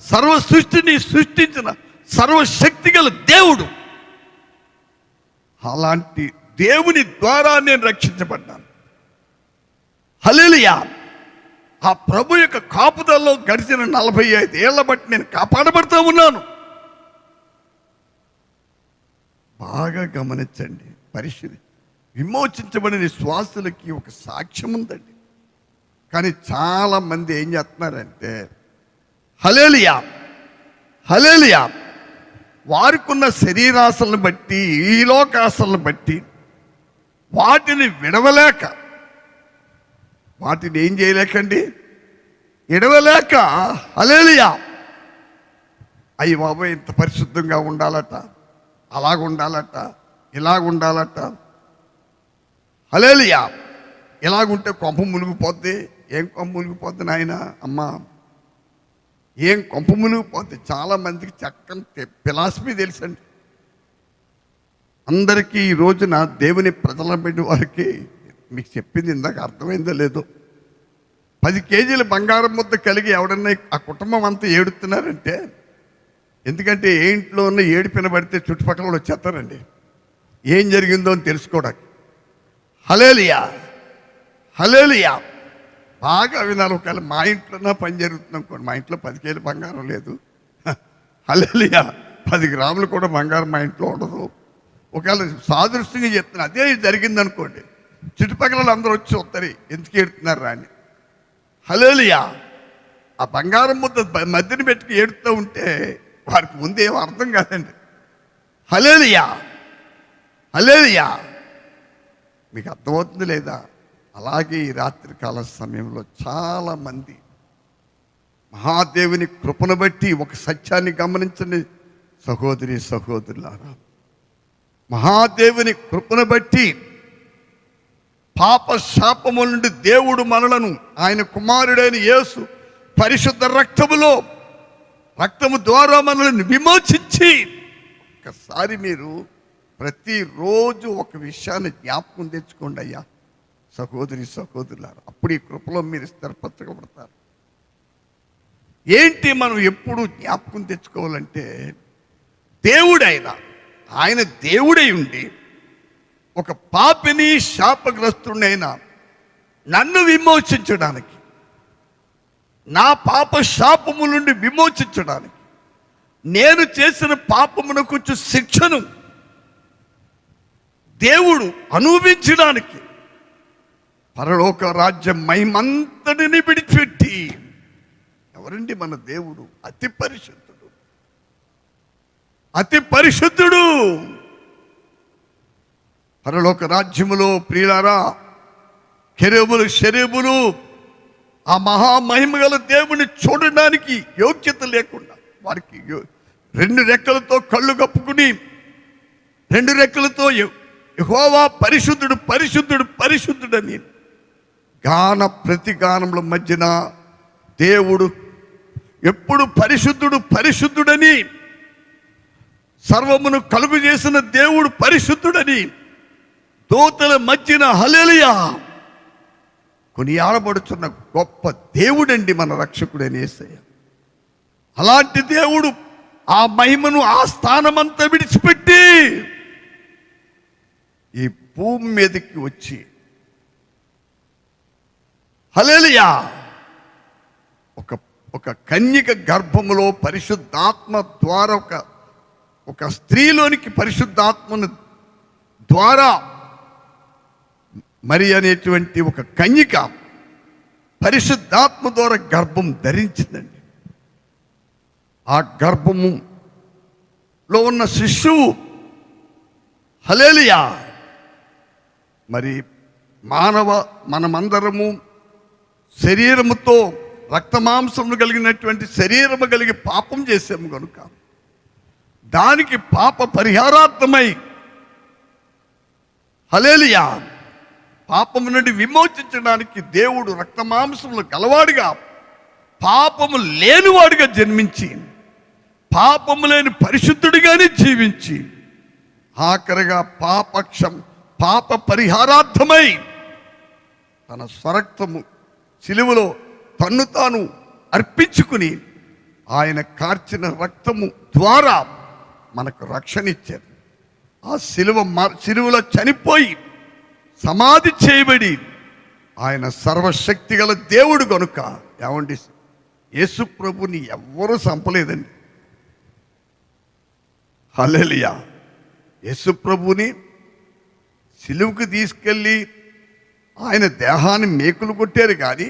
సర్వ సృష్టిని సృష్టించిన సర్వశక్తి గల దేవుడు. అలాంటి దేవుని ద్వారా నేను రక్షించబడ్డాను. హల్లెలూయా. ఆ ప్రభు యొక్క కాపుదల్లో గడిచిన 45 ఏళ్ల బట్టి నేను కాపాడబడతా ఉన్నాను. బాగా గమనించండి, పరిస్థితి విమోచించబడిన శ్వాసులకి ఒక సాక్ష్యం ఉందండి. కానీ చాలా మంది ఏం చేస్తున్నారంటే హల్లెలూయా హల్లెలూయా వారికున్న శరీరాశలను బట్టి ఈ లోకాశలను బట్టి వాటిని విడవలేక, వాటిని ఏం చేయలేకండి, విడవలేక హల్లెలూయా అయ్యి బాబోయ్ ఇంత పరిశుద్ధంగా ఉండాలట, అలాగుండాలట, ఇలాగుండాలట, హల్లెలూయా ఇలాగుంటే కొంప మునిగిపోద్ది. ఏం కొంప మునిగిపోద్ది నాయన అమ్మా, ఏం కొంప మునిగిపోద్ది. చాలా మందికి చక్కని ఫిలాసఫీ తెలుసండి. అందరికీ ఈ రోజున దేవుని ప్రజల బిడ్డ వారికి మీకు చెప్పింది ఇందాక అర్థమైందో లేదో, 10 కేజీల బంగారం ముద్ద కలిగి ఎవడన్నా ఆ కుటుంబం అంతా ఏడుతున్నారంటే, ఎందుకంటే ఏ ఇంట్లో ఉన్న ఏడిపిన పడితే చుట్టుపక్కల వాళ్ళు వచ్చేస్తారండి ఏం జరిగిందో అని తెలుసుకోవడానికి. హల్లెలూయా హల్లెలూయా బాగా వినాలి. ఒకవేళ మా ఇంట్లోనా పని జరుగుతుంది అనుకోండి, మా ఇంట్లో 10 కేజీల బంగారం లేదు, హల్లెలూయా 10 గ్రాములు కూడా బంగారం మా ఇంట్లో ఉండదు. ఒకవేళ సాదృశ్యంగా చెప్తున్నా అదే జరిగింది అనుకోండి, చుట్టుపక్కల అందరూ వచ్చి వస్తారు ఎందుకు ఏడుతున్నారు రాని. హల్లెలూయా ఆ బంగారం ముద్ద మధ్యన పెట్టుకు ఏడుతూ ఉంటే వారికి ముందేమో అర్థం కాదండి. హల్లెలూయా హల్లెలూయా మీకు అర్థమవుతుంది లేదా? అలాగే ఈ రాత్రికాల సమయంలో చాలామంది మహాదేవుని కృపను బట్టి ఒక సత్యాన్ని గమనించండి సహోదరి సహోదరులారా, మహాదేవుని కృపను బట్టి పాప శాపముల నుండి దేవుడు మనలను ఆయన కుమారుడైన యేసు పరిశుద్ధ రక్తము ద్వారా మనల్ని విమోచించి, ఒకసారి మీరు ప్రతిరోజు ఒక విషయాన్ని జ్ఞాపకం తెచ్చుకోండి అయ్యా సహోదరి సహోదరులారు, అప్పుడు ఈ కృపలో మీరు స్థిరపరచబడతారు. ఏంటి మనం ఎప్పుడు జ్ఞాపకం తెచ్చుకోవాలంటే, ఆయన దేవుడై ఉండి ఒక పాపిని శాపగ్రస్తుడైన నన్ను విమోచించడానికి, నా పాప శాపము నుండి విమోచించడానికి, నేను చేసిన పాపమునకు శిక్షను దేవుడు అనుభవించడానికి పరలోక రాజ్యం మహిమంతటిని విడిచిపెట్టి, ఎవరండి మన దేవుడు? అతి పరిశుద్ధుడు, అతి పరిశుద్ధుడు. పరలోక రాజ్యములో ప్రియులారా కెరూబులు శరీబులు ఆ మహామహిమ గల దేవుని చూడడానికి యోగ్యత లేకుండా వారికి 2 రెక్కలతో కళ్ళు కప్పుకుని 2 రెక్కలతో యెహోవా పరిశుద్ధుడు పరిశుద్ధుడు పరిశుద్ధుడని గాన ప్రతిగానముల మధ్యన దేవుడు ఎప్పుడు పరిశుద్ధుడు పరిశుద్ధుడని, సర్వమును కలుగు చేసిన దేవుడు పరిశుద్ధుడని దూతల మధ్యన హల్లెలూయా కొనియాడబడుతున్న గొప్ప దేవుడండి మన రక్షకుడైన యేసయ్య. అలాంటి దేవుడు ఆ మహిమను ఆ స్థానమంతా విడిచిపెట్టి ఈ భూమి మీదకి వచ్చి హల్లెలూయా ఒక కన్యక గర్భములో పరిశుద్ధాత్మ ద్వారా ఒక స్త్రీలోనికి పరిశుద్ధాత్మను ద్వారా మరి అనేటువంటి ఒక కన్యక పరిశుద్ధాత్మ ద్వారా గర్భం ధరించిందండి. ఆ గర్భములో ఉన్న శిశువు హల్లెలూయా మరి మనమందరము శరీరముతో రక్తమాంసము కలిగినటువంటి శరీరము కలిగి పాపం చేసాము కనుక దానికి పాప పరిహారార్థమై హల్లెలూయా పాపము నుండి విమోచించడానికి దేవుడు రక్తమాంసములు గలవాడిగా పాపము లేనివాడిగా జన్మించి పాపము లేని పరిశుద్ధుడిగానే జీవించి ఆఖరిగా పాప పరిహారార్థమై తన స్వరక్తము సిలువలో తన్ను తాను అర్పించుకుని ఆయన కార్చిన రక్తము ద్వారా మనకు రక్షణ ఇచ్చారు. ఆ సిలువలో చనిపోయి సమాధి చేయబడి ఆయన సర్వశక్తి గల దేవుడు కనుక ఏమండి, యేసు ప్రభుని ఎవ్వరూ చంపలేదండి. హల్లెలూయా. యేసు ప్రభుని సిలువకు తీసుకెళ్ళి ఆయన దేహాన్ని మేకులు కొట్టారు కానీ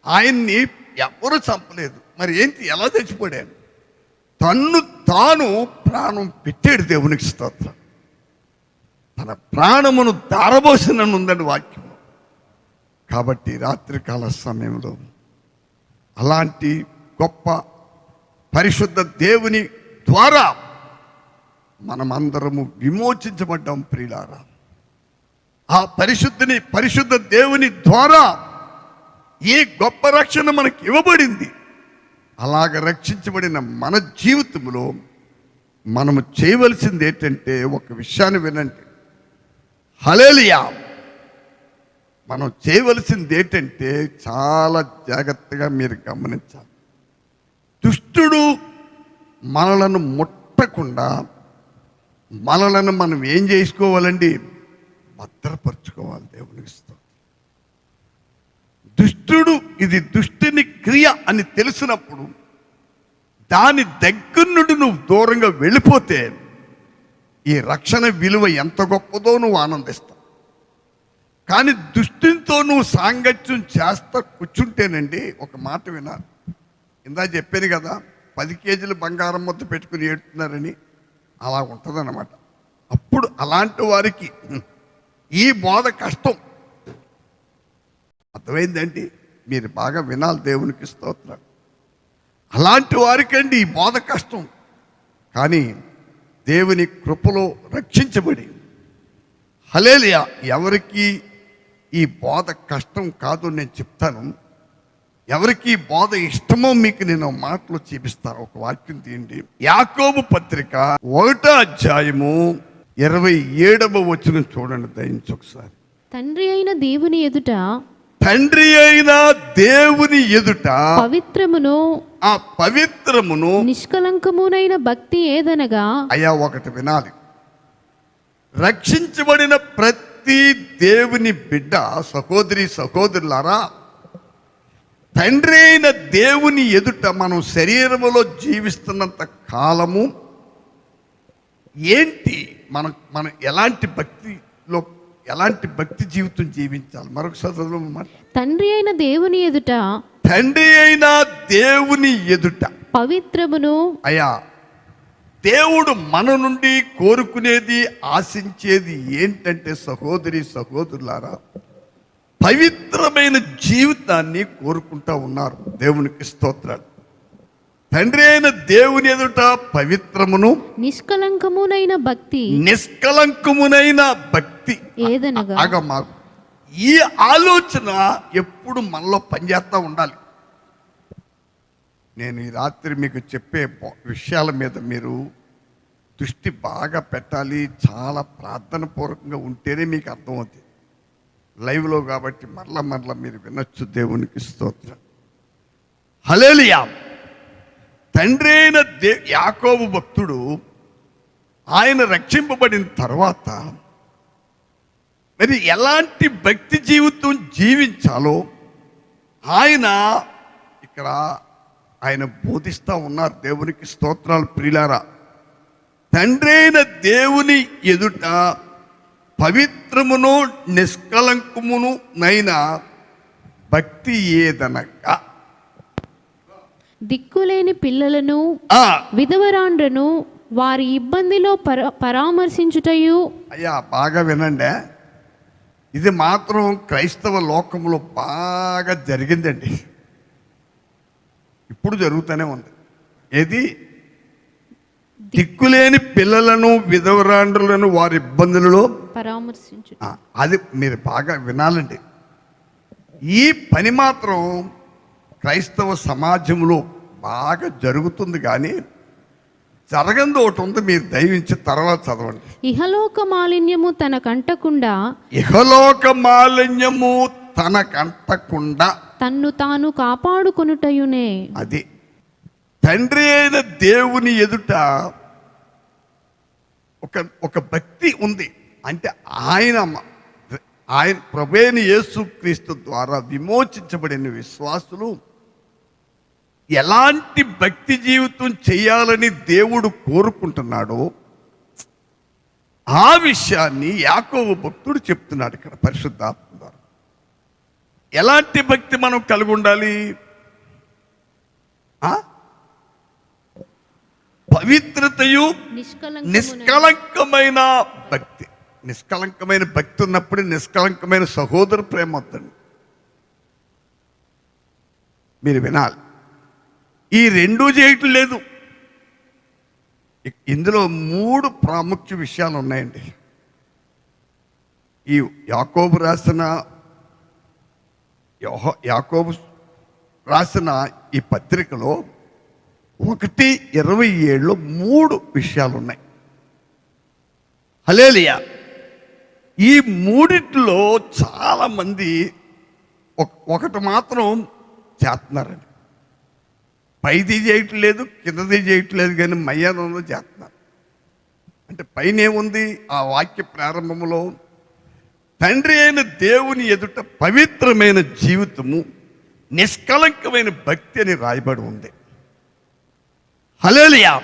ఆయన్ని ఎవరు చంపలేదు. మరి ఏంటి, ఎలా చచ్చిపోయాడు? తన్ను తాను ప్రాణం పెట్టాడు. దేవునికి స్తోత్రం. తన ప్రాణమును దారబోసినని ఉందండి వాక్యం. కాబట్టి రాత్రికాల సమయంలో అలాంటి గొప్ప పరిశుద్ధ దేవుని ద్వారా మనమందరము విమోచించబడ్డాం ప్రియులారా. ఆ పరిశుద్ధ దేవుని ద్వారా ఈ గొప్ప రక్షణ మనకి ఇవ్వబడింది. అలాగ రక్షించబడిన మన జీవితంలో మనము చేయవలసింది ఏంటంటే, ఒక విషయాన్ని వినండి. హల్లెలూయా. మనం చేయవలసింది ఏంటంటే చాలా జాగ్రత్తగా మీరు గమనించాలి. దుష్టుడు మనలను ముట్టకుండా మనలను మనం ఏం చేసుకోవాలండి? భద్రపరచుకోవాలి. దేవునికి స్తోత్రం. దుష్టుడు ఇది దుష్టుని క్రియ అని తెలిసినప్పుడు దాని దగ్గర నుండి నువ్వు దూరంగా వెళ్ళిపోతే ఈ రక్షణ విలువ ఎంత గొప్పదో నువ్వు ఆనందిస్తావు. కానీ దుష్టునితో నువ్వు సాంగత్యం చేస్తా కూర్చుంటేనండి, ఒక మాట వినాలి. ఇందా చెప్పాను కదా, 10 కేజీలు బంగారం మొత్తం పెట్టుకుని ఏడుతున్నారని. అలా ఉంటుందన్నమాట. అప్పుడు అలాంటి వారికి ఈ బోధ కష్టం. అర్థమైందండి? మీరు బాగా వినాలి. దేవునికి స్తోత్రం. అలాంటి వారికండి ఈ బోధ కష్టం. కానీ దేవుని కృపలో రక్షించబడి హల్లెలూయా ఎవరికి ఈ బోధ కష్టం కాదు నేను చెప్తాను. ఎవరికి ఈ బోధ ఇష్టమో మీకు నేను మాటలు చూపిస్తాను. ఒక వాక్యం తీయండి. యాకోబు పత్రిక 1వ అధ్యాయము 27వ వచనం చూడండి దయించి ఒకసారి. తండ్రి అయిన దేవుని ఎదుట పవిత్రమును ఆ పవిత్రమును నిష్కలంకమునైన భక్తి ఏదనగా. అయ్యా ఒకటి వినాలి. రక్షించబడిన ప్రతి దేవుని బిడ్డ, సహోదరి సహోదరులారా, తండ్రి అయిన దేవుని ఎదుట మనం శరీరములో జీవిస్తున్నంత కాలము ఏంటి, మనం ఎలాంటి భక్తి జీవితం జీవించాలి? మరొకసారి చదవమాట. తండ్రి అయిన దేవుని ఎదుట పవిత్రమును. అయ్యా, దేవుడు మన నుండి కోరుకునేది, ఆశించేది ఏంటంటే సహోదరి సహోదరులారా, పవిత్రమైన జీవితాన్ని కోరుకుంటా ఉన్నారు. దేవునికి స్తోత్రాలు. తండ్రి అయిన దేవుని ఎదుట పవిత్రమును నిష్కలంకమునైన భక్తి ఏదనగా. మాకు ఈ ఆలోచన ఎప్పుడు మనలో పనిచేస్తూ ఉండాలి. నేను ఈ రాత్రి మీకు చెప్పే విషయాల మీద మీరు దృష్టి బాగా పెట్టాలి. చాలా ప్రార్థన పూర్వకంగా ఉంటేనే మీకు అర్థమవుతుంది. లైవ్లో కాబట్టి మరలా మీరు వినొచ్చు. దేవునికి స్తోత్రం. హల్లెలూయా. తండ్రి అయిన యాకోబు భక్తుడు ఆయన రక్షింపబడిన తర్వాత మరి ఎలాంటి భక్తి జీవితం జీవించాలో ఆయన బోధిస్తూ ఉన్నారు. దేవునికి స్తోత్రాలు ప్రియులారా. తండ్రి అయిన దేవుని ఎదుట పవిత్రమును నిష్కలంకమును నైనా భక్తి ఏదనగా. దిక్కులేని పిల్లలను, విధవరాండ్రను వారి ఇబ్బందిలో పరామర్శించుటయు. అయ్యా బాగా వినండి. ఇది మాత్రం క్రైస్తవ లోకంలో బాగా జరిగిందండి. ఇప్పుడు జరుగుతూనే ఉంది. ఏది? దిక్కులేని పిల్లలను, విధవరాండ్రులను వారి ఇబ్బందులలో పరామర్శించు. అది మీరు బాగా వినాలండి. ఈ పని మాత్రం క్రైస్తవ సమాజంలో బాగా జరుగుతుంది. కానీ జరగంది ఒకటి ఉంది, మీరు దయవించి తర్వాత చదవండి. ఇహలోక మాలిన్యము తనకంటకుండా ఇహలోక మాలిన్యము తనకంటకుండా తన్ను తాను కాపాడుకొనుటయునే. అది తండ్రి అయిన దేవుని ఎదుట ఒక భక్తి ఉంది. అంటే ఆయన ప్రభువైన యేసుక్రీస్తు ద్వారా విమోచించబడిన విశ్వాసులు ఎలాంటి భక్తి జీవితం చేయాలని దేవుడు కోరుకుంటున్నాడో ఆ విషయాన్ని యాకోబు భక్తుడు చెప్తున్నాడు ఇక్కడ పరిశుద్ధాత్మ ద్వారా. ఎలాంటి భక్తి మనం కలిగి ఉండాలి? పవిత్రతయు నిష్కలంకమైన భక్తి. నిష్కలంకమైన భక్తి ఉన్నప్పుడు నిష్కలంకమైన సహోదర ప్రేమ వద్దండి. మీరు వినాలి, ఈ రెండూ చేయటం లేదు. ఇందులో 3 ప్రాముఖ్య విషయాలు ఉన్నాయండి. ఈ యాకోబు రాసిన ఈ పత్రికలో 1:27 3 విషయాలు ఉన్నాయి. హల్లెలూయా. ఈ 3లో చాలా మంది ఒకటి మాత్రం చేస్తున్నారండి. పైది చేయటం లేదు, కిందది చేయటం లేదు, కానీ మయ్యానంలో చేస్తున్నారు. అంటే పైన ఏముంది? ఆ వాక్య ప్రారంభంలో తండ్రి అయిన దేవుని ఎదుట పవిత్రమైన జీవితము, నిష్కలంకమైన భక్తి అని రాయబడి ఉంది. హల్లెలూయా.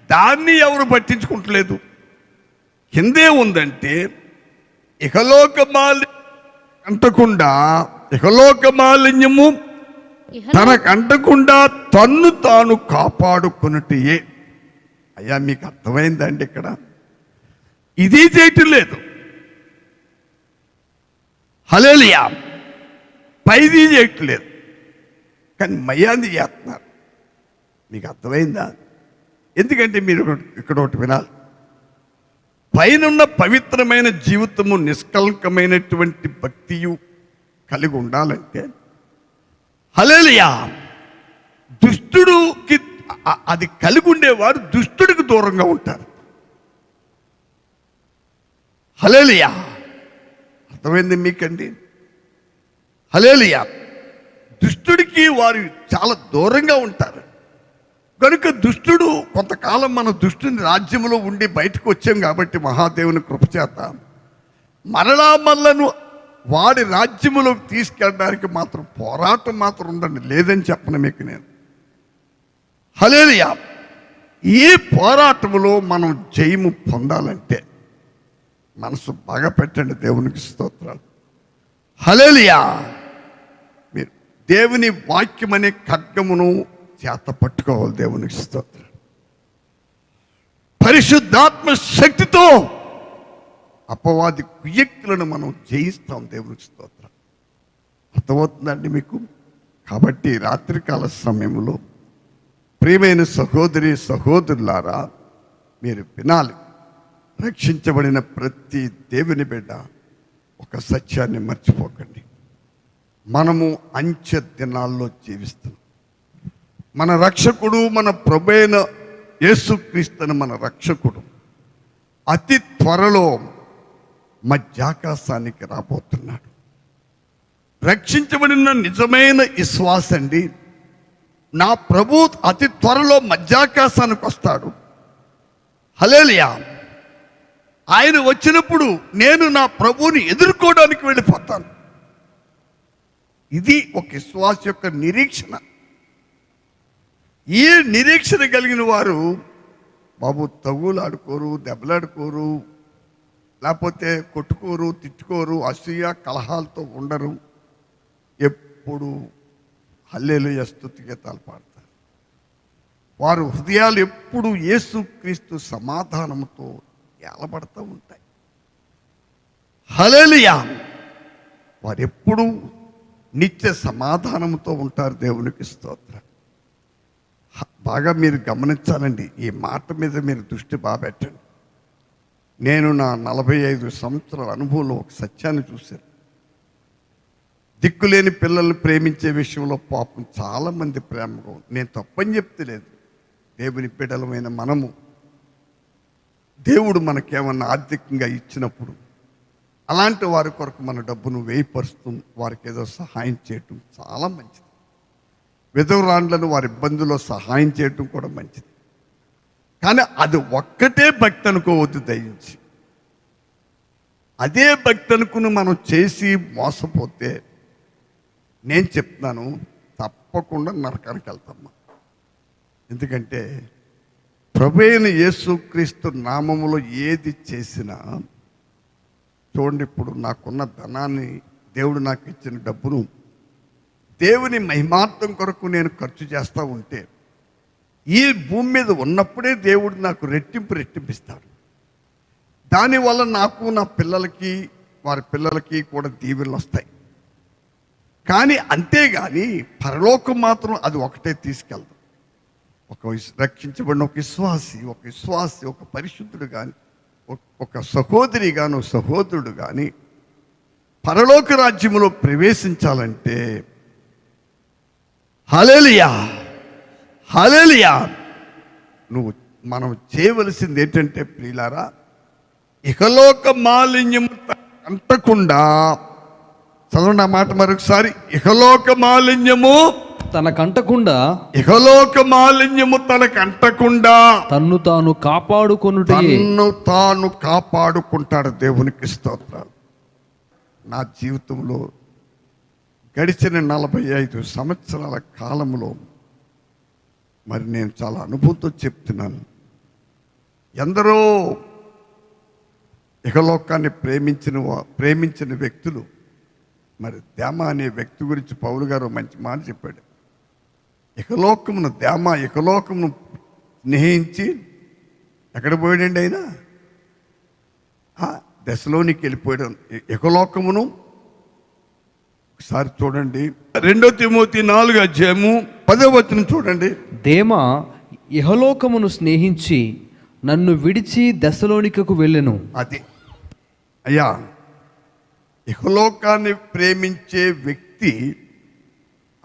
దాన్ని ఎవరు పట్టించుకుంటలేదు. కిందే ఉందంటే ఇహలోక మాలిన్యము తనకంటకుండా తన్ను తాను కాపాడుకున్నట్టే. అయ్యా, మీకు అర్థమైందండి? ఇక్కడ ఇది చేయటం లేదు. హల్లెలూయా. పైది చేయటం లేదు, కానీ మయ్యాంది చేస్తున్నారు. మీకు అర్థమైందా? ఎందుకంటే మీరు ఇక్కడ ఒకటి వినాలి. పైనున్న పవిత్రమైన జీవితము, నిష్కలంకమైనటువంటి భక్తియు కలిగి ఉండాలంటే హల్లెలూయా, దుష్టుడికి అది కలిగి ఉండేవారు దుష్టుడికి దూరంగా ఉంటారు. హల్లెలూయా. అర్థమైంది మీకండి? హల్లెలూయా. దుష్టుడికి వారు చాలా దూరంగా ఉంటారు. కనుక దుష్టుడు కొంతకాలం మన దుష్టుని రాజ్యంలో ఉండి బయటకు వచ్చాం కాబట్టి మహాదేవుని కృపచేత మరలా మనలను వాడి రాజ్యములోకి తీసుకెళ్ళడానికి మాత్రం పోరాటం మాత్రం ఉందండి. లేదని చెప్పను మీకు నేను. హల్లెలూయా. ఈ పోరాటములో మనం జయము పొందాలంటే మనసు బాగా పెట్టండి. దేవునికి స్తోత్రాలు. హల్లెలూయా. మీరు దేవుని వాక్యం అనే ఖడ్గమును చేత పట్టుకోవాలి. దేవునికి స్తోత్రం. పరిశుద్ధాత్మ శక్తితో అపవాది కుయుక్తులను మనం జయిస్తాం. దేవునికి స్తోత్రం. అర్థమవుతుందండి మీకు? కాబట్టి రాత్రికాల సమయంలో ప్రియమైన సహోదరి సహోదరులారా, మీరు వినాలి. రక్షించబడిన ప్రతి దేవుని బిడ్డ ఒక సత్యాన్ని మర్చిపోకండి. మనము అంచె దినాల్లో జీవిస్తున్నాం. మన రక్షకుడు, మన ప్రభువైన యేసుక్రీస్తుని మన రక్షకుడు అతి త్వరలో మధ్యాకాశానికి రాబోతున్నాడు. రక్షించబడిన నిజమైన విశ్వాసండి, నా ప్రభు అతి త్వరలో మధ్యాకాశానికి వస్తాడు. హల్లెలూయా. ఆయన వచ్చినప్పుడు నేను నా ప్రభువుని ఎదుర్కోవడానికి వెళ్ళిపోతాను. ఇది ఒక విశ్వాస యొక్క నిరీక్షణ. ఈ నిరీక్షణ కలిగిన వారు బాబు తగులాడుకోరు, దెబ్బలాడుకోరు, లేకపోతే కొట్టుకోరు, తిట్టుకోరు, అసూయ కలహాలతో ఉండరు. ఎప్పుడు హల్లెలూయా స్తుతి గీతాలు పాడతారు. వారు హృదయాలు ఎప్పుడు యేసుక్రీస్తు సమాధానంతో ఏలబడుతూ ఉంటాయి. హల్లెలూయా. వారు ఎప్పుడు నిత్య సమాధానంతో ఉంటారు. దేవునికి స్తోత్రం. బాగా మీరు గమనించాలండి. ఈ మాట మీద మీరు దృష్టి బాగా పెట్టండి. నేను నా 45 సంవత్సరాల అనుభవంలో ఒక సత్యాన్ని చూశాను. దిక్కులేని పిల్లల్ని ప్రేమించే విషయంలో పాపం చాలామంది ప్రేమగా, నేను తప్పని చెప్తలేదు, దేవుని బిడ్డలమైన మనము దేవుడు మనకేమన్నా ఆర్థికంగా ఇచ్చినప్పుడు అలాంటి వారి కొరకు మన డబ్బును వేయపరుస్తూ వారికి ఏదో సహాయం చేయటం చాలా మంచిది. విధవరాండ్లను వారి ఇబ్బందుల్లో సహాయం చేయటం కూడా మంచిది. కానీ అది ఒక్కటే భక్తి అనుకోవద్దు దయించి. అదే భక్తి అనుకుని మనం చేసి మోసపోతే నేను చెప్తున్నాను, తప్పకుండా నరకానికి వెళ్తామ్మా. ఎందుకంటే ప్రభువైన యేసుక్రీస్తు నామములో ఏది చేసినా చూడండి, ఇప్పుడు నాకున్న ధనాన్ని, దేవుడు నాకు ఇచ్చిన డబ్బును దేవుని మహిమార్థం కొరకు నేను ఖర్చు చేస్తూ ఉంటే ఈ భూమి మీద ఉన్నప్పుడే దేవుడు నాకు రెట్టింపిస్తాడు. దానివల్ల నాకు, నా పిల్లలకి, వారి పిల్లలకి కూడా దీవెనలు వస్తాయి. కానీ అంతేగాని పరలోకం మాత్రం అది ఒకటే తీసుకెళ్తాం. రక్షించబడిన ఒక విశ్వాసి, ఒక పరిశుద్ధుడు కానీ, ఒక సహోదరి గాను, సహోదరుడు కానీ పరలోక రాజ్యములో ప్రవేశించాలంటే హల్లెలూయా మనం చేయవలసింది ఏంటంటే ప్రియులారా, ఇహలోక మాలిన్యము అంటకుండా, చదవండి ఆ మాట మరొకసారి, ఇహలోక మాలిన్యము తనకంటకుండా తన్ను తాను కాపాడుకుంటాడు. దేవునికి స్తోత్రాలు. నా జీవితంలో గడిచిన 45 సంవత్సరాల కాలంలో మరి నేను చాలా అనుభూతితో చెప్తున్నాను. ఎందరో ఇహలోకాన్ని ప్రేమించిన వ్యక్తులు, మరి దేమ అనే వ్యక్తి గురించి పౌలు గారు మంచి మాట చెప్పాడు. ఇహలోకమును స్నేహించి ఎక్కడ పోయాడండి ఆయన? దశలోనికి వెళ్ళిపోయాడు. ఇహలోకమును ఒకసారి చూడండి, 2 తిమోతి 4:10 చూడండి. దేమా ఇహలోకమును స్నేహించి నన్ను విడిచి దశలోనికకు వెళ్ళెను. అది అయ్యా, ఇహలోకాన్ని ప్రేమించే వ్యక్తి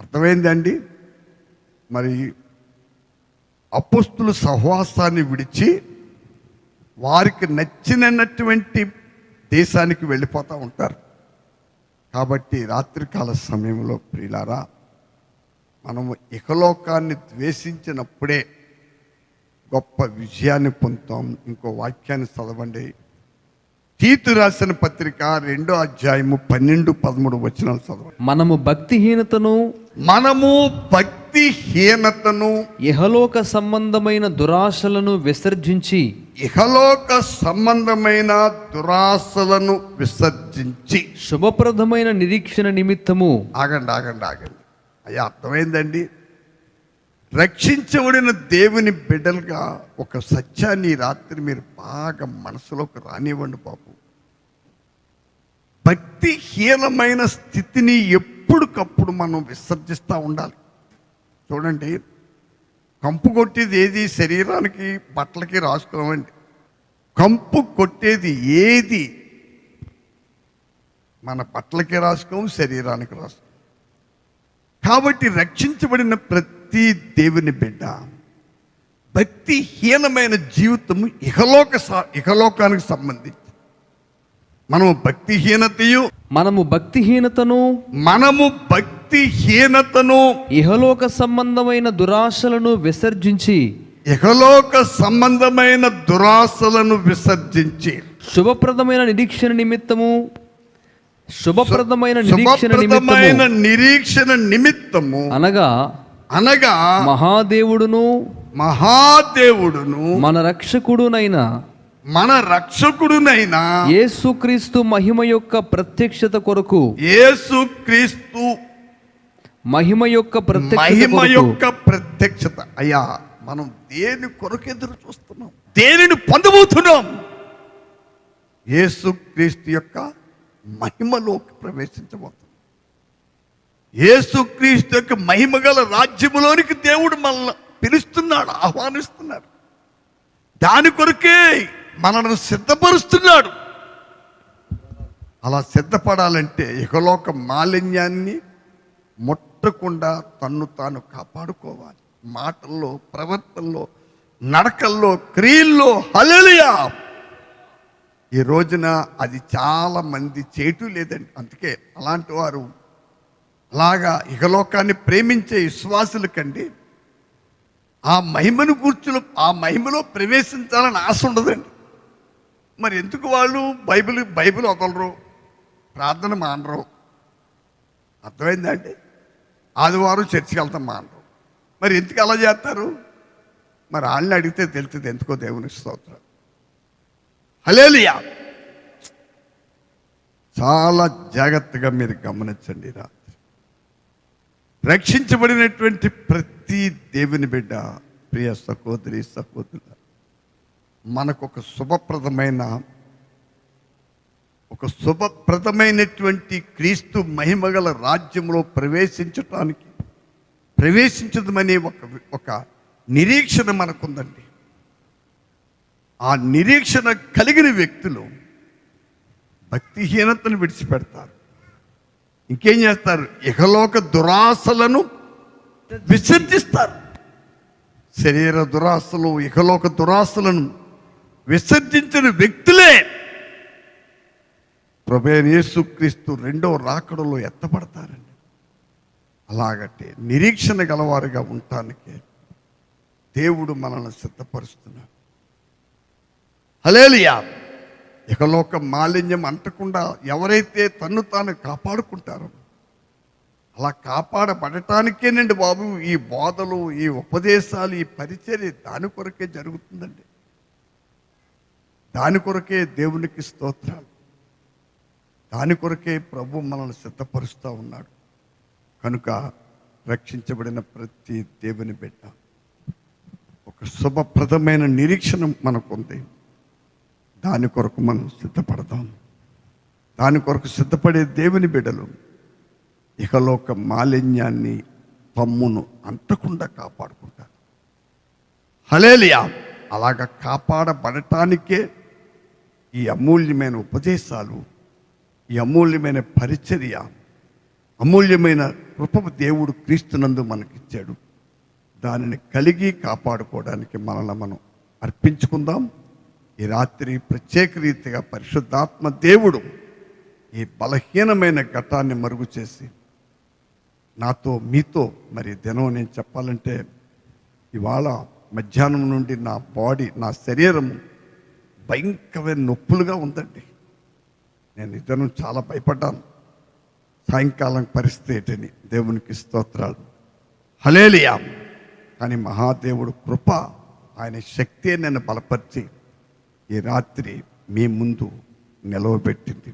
అర్థమైందండి. మరి అపోస్తుల సహవాసాన్ని విడిచి వారికి నచ్చినటువంటి దేశానికి వెళ్ళిపోతూ ఉంటారు. కాబట్టి రాత్రికాల సమయంలో ప్రియులారా, మనము ఇహలోకాన్ని ద్వేషించినప్పుడే గొప్ప విజయాన్ని పొందుతాం. ఇంకో వాక్యాన్ని చదవండి, తీతు రాసిన పత్రిక 2వ అధ్యాయము 12-13 వచనాలు చదవండి. మనము భక్తిహీనతను ఇహలోక సంబంధమైన దురాశలను విసర్జించి శుభప్రదమైన నిరీక్షణ నిమిత్తము. ఆగండి. అయ్యా, అర్థమైందండి. రక్షించబడిన దేవుని బిడ్డలుగా ఒక సత్యాన్ని రాత్రి మీరు బాగా మనసులోకి రానివ్వండి బాబు. భక్తిహీనమైన స్థితిని ఎప్పటికప్పుడు మనం విసర్జిస్తూ ఉండాలి. చూడండి, కంపు కొట్టేది ఏది? శరీరానికి, బట్టలకి రాసుకోమండి. కంపు కొట్టేది ఏది? మన బట్టలకి రాసుకోము, శరీరానికి రాసుకోము. కాబట్టి రక్షించబడిన ప్రతి దేవుని బిడ్డ భక్తిహీనమైన జీవితము ఇహలోకానికి సంబంధించి మనము భక్తిహీనతను ఇహలోక సంబంధమైన దురాశలను విసర్జించి శుభప్రదమైన నిరీక్షణ నిమిత్తము అనగా మహాదేవుడును మన రక్షకుడునైన యేసుక్రీస్తు మహిమ యొక్క ప్రత్యక్షత కొరకు అయ్యా, మనం దేని కొరకు ఎదురు చూస్తున్నాం? దేనిని పొందబోతున్నాం? యేసుక్రీస్తు యొక్క మహిమలోకి ప్రవేశించబోతున్నాం. యేసుక్రీస్తు యొక్క మహిమ గల రాజ్యములోనికి దేవుడు మనల్ని పిలుస్తున్నాడు, ఆహ్వానిస్తున్నాడు. దాని కొరకే మనల్ని సిద్ధపరుస్తున్నాడు. అలా సిద్ధపడాలంటే ఇహలోక మాలిన్యాన్ని ముట్టకుండా తన్ను తాను కాపాడుకోవాలి. మాటల్లో, ప్రవర్తనలో, నడకల్లో, క్రియల్లో. హల్లెలూయా! ఈ రోజున అది చాలా మంది చేయటం లేదండి. అందుకే అలాంటి వారు అలాగా ఇహలోకాన్ని ప్రేమించే విశ్వాసుల కండి ఆ మహిమను కూర్చుని ఆ మహిమలో ప్రవేశించాలని ఆశ ఉండదండి. మరి ఎందుకు వాళ్ళు బైబిల్ వదలరు, ప్రార్థన మానరు? అర్థమైందండి? ఆదివారం చర్చికి వెళ్తాం మానరు. మరి ఎందుకు అలా చేస్తారు? మరి వాళ్ళని అడిగితే తెలుస్తుంది ఎందుకో. దేవుని స్తోత్రం. హల్లెలూయా! చాలా జాగ్రత్తగా మీరు గమనించండి. రాత్రి రక్షించబడినటువంటి ప్రతి దేవుని బిడ్డ, ప్రియ సహోదరి సహోదరుల, మనకు ఒక శుభప్రదమైనటువంటి క్రీస్తు మహిమగల రాజ్యంలో ప్రవేశించదమనే ఒక నిరీక్షణ మనకుందండి. ఆ నిరీక్షణ కలిగిన వ్యక్తులు భక్తిహీనతను విడిచిపెడతారు. ఇంకేం చేస్తారు? ఇహలోక దురాశలను విసర్జిస్తారు. శరీర దురాశలు, ఇహలోక దురాశలను విసర్జించిన వ్యక్తులే ప్రభువైన యేసుక్రీస్తు రెండవ రాకడలో ఎత్తబడతారండి. అలాగంటే నిరీక్షణ గలవారుగా ఉండటానికి దేవుడు మనల్ని సిద్ధపరుస్తున్నాడు. హల్లెలూయా! ఇహలోక మాలిన్యం అంటకుండా ఎవరైతే తన్ను తాను కాపాడుకుంటారో, అలా కాపాడబడటానికేనండి బాబు ఈ బోధలు, ఈ ఉపదేశాలు, ఈ పరిచర్య దాని కొరకే జరుగుతుందండి. దాని కొరకే దేవునికి స్తోత్రాలు. దాని కొరకే ప్రభు మనల్ని సిద్ధపరుస్తూ ఉన్నాడు. కనుక రక్షించబడిన ప్రతి దేవుని బిడ్డ ఒక శుభప్రదమైన నిరీక్షణ మనకుంది. దాని కొరకు మనం సిద్ధపడదాం. దాని కొరకు సిద్ధపడే దేవుని బిడ్డలు ఇహలోక మాలిన్యాన్ని, పమ్మును అంటకుండా కాపాడుకుంటారు. హల్లెలూయా! అలాగా కాపాడబడటానికే ఈ అమూల్యమైన ఉపదేశాలు, ఈ అమూల్యమైన పరిచర్య, అమూల్యమైన కృప దేవుడు క్రీస్తునందు మనకిచ్చాడు. దానిని కలిగి కాపాడుకోవడానికి మనల్ని మనం అర్పించుకుందాం. ఈ రాత్రి ప్రత్యేక రీతిగా పరిశుద్ధాత్మ దేవుడు ఈ బలహీనమైన ఘటాన్ని మరుగు చేసి నాతో మీతో మరి దినం నేను చెప్పాలంటే ఇవాళ మధ్యాహ్నం నుండి నా బాడీ, నా శరీరం భయంకరమైన నొప్పులుగా ఉందండి. నేను ఇద్దరం చాలా భయపడ్డాను. సాయంకాలం పరిస్థితి ఏంటని దేవునికి స్తోత్రాలు. హల్లెలూయా! కానీ మహాదేవుడు కృప, ఆయన శక్తి నన్ను బలపరిచి ఈ రాత్రి మీ ముందు నిలవబెట్టింది.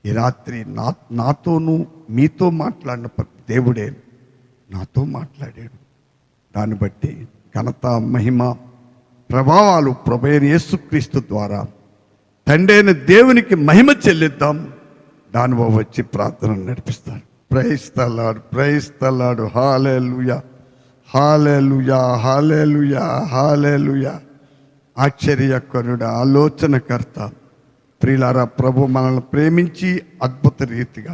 ఈ రాత్రి నాతోనూ మీతో మాట్లాడిన దేవుడే నాతో మాట్లాడాడు. దాన్ని బట్టి ఘనత, మహిమ, ప్రభావాలు ప్రభువైన యేసుక్రీస్తు ద్వారా తండ్రి అయిన దేవునికి మహిమ చెల్లిద్దాం. దానిలో వచ్చి ప్రార్థన నడిపిస్తాడు. Praise the lord, praise the lord. Hallelujah, hallelujah, hallelujah, hallelujah. ఆశ్చర్యకరుడు, ఆలోచనకర్త. ప్రియులారా, ప్రభు మనల్ని ప్రేమించి అద్భుత రీతిగా,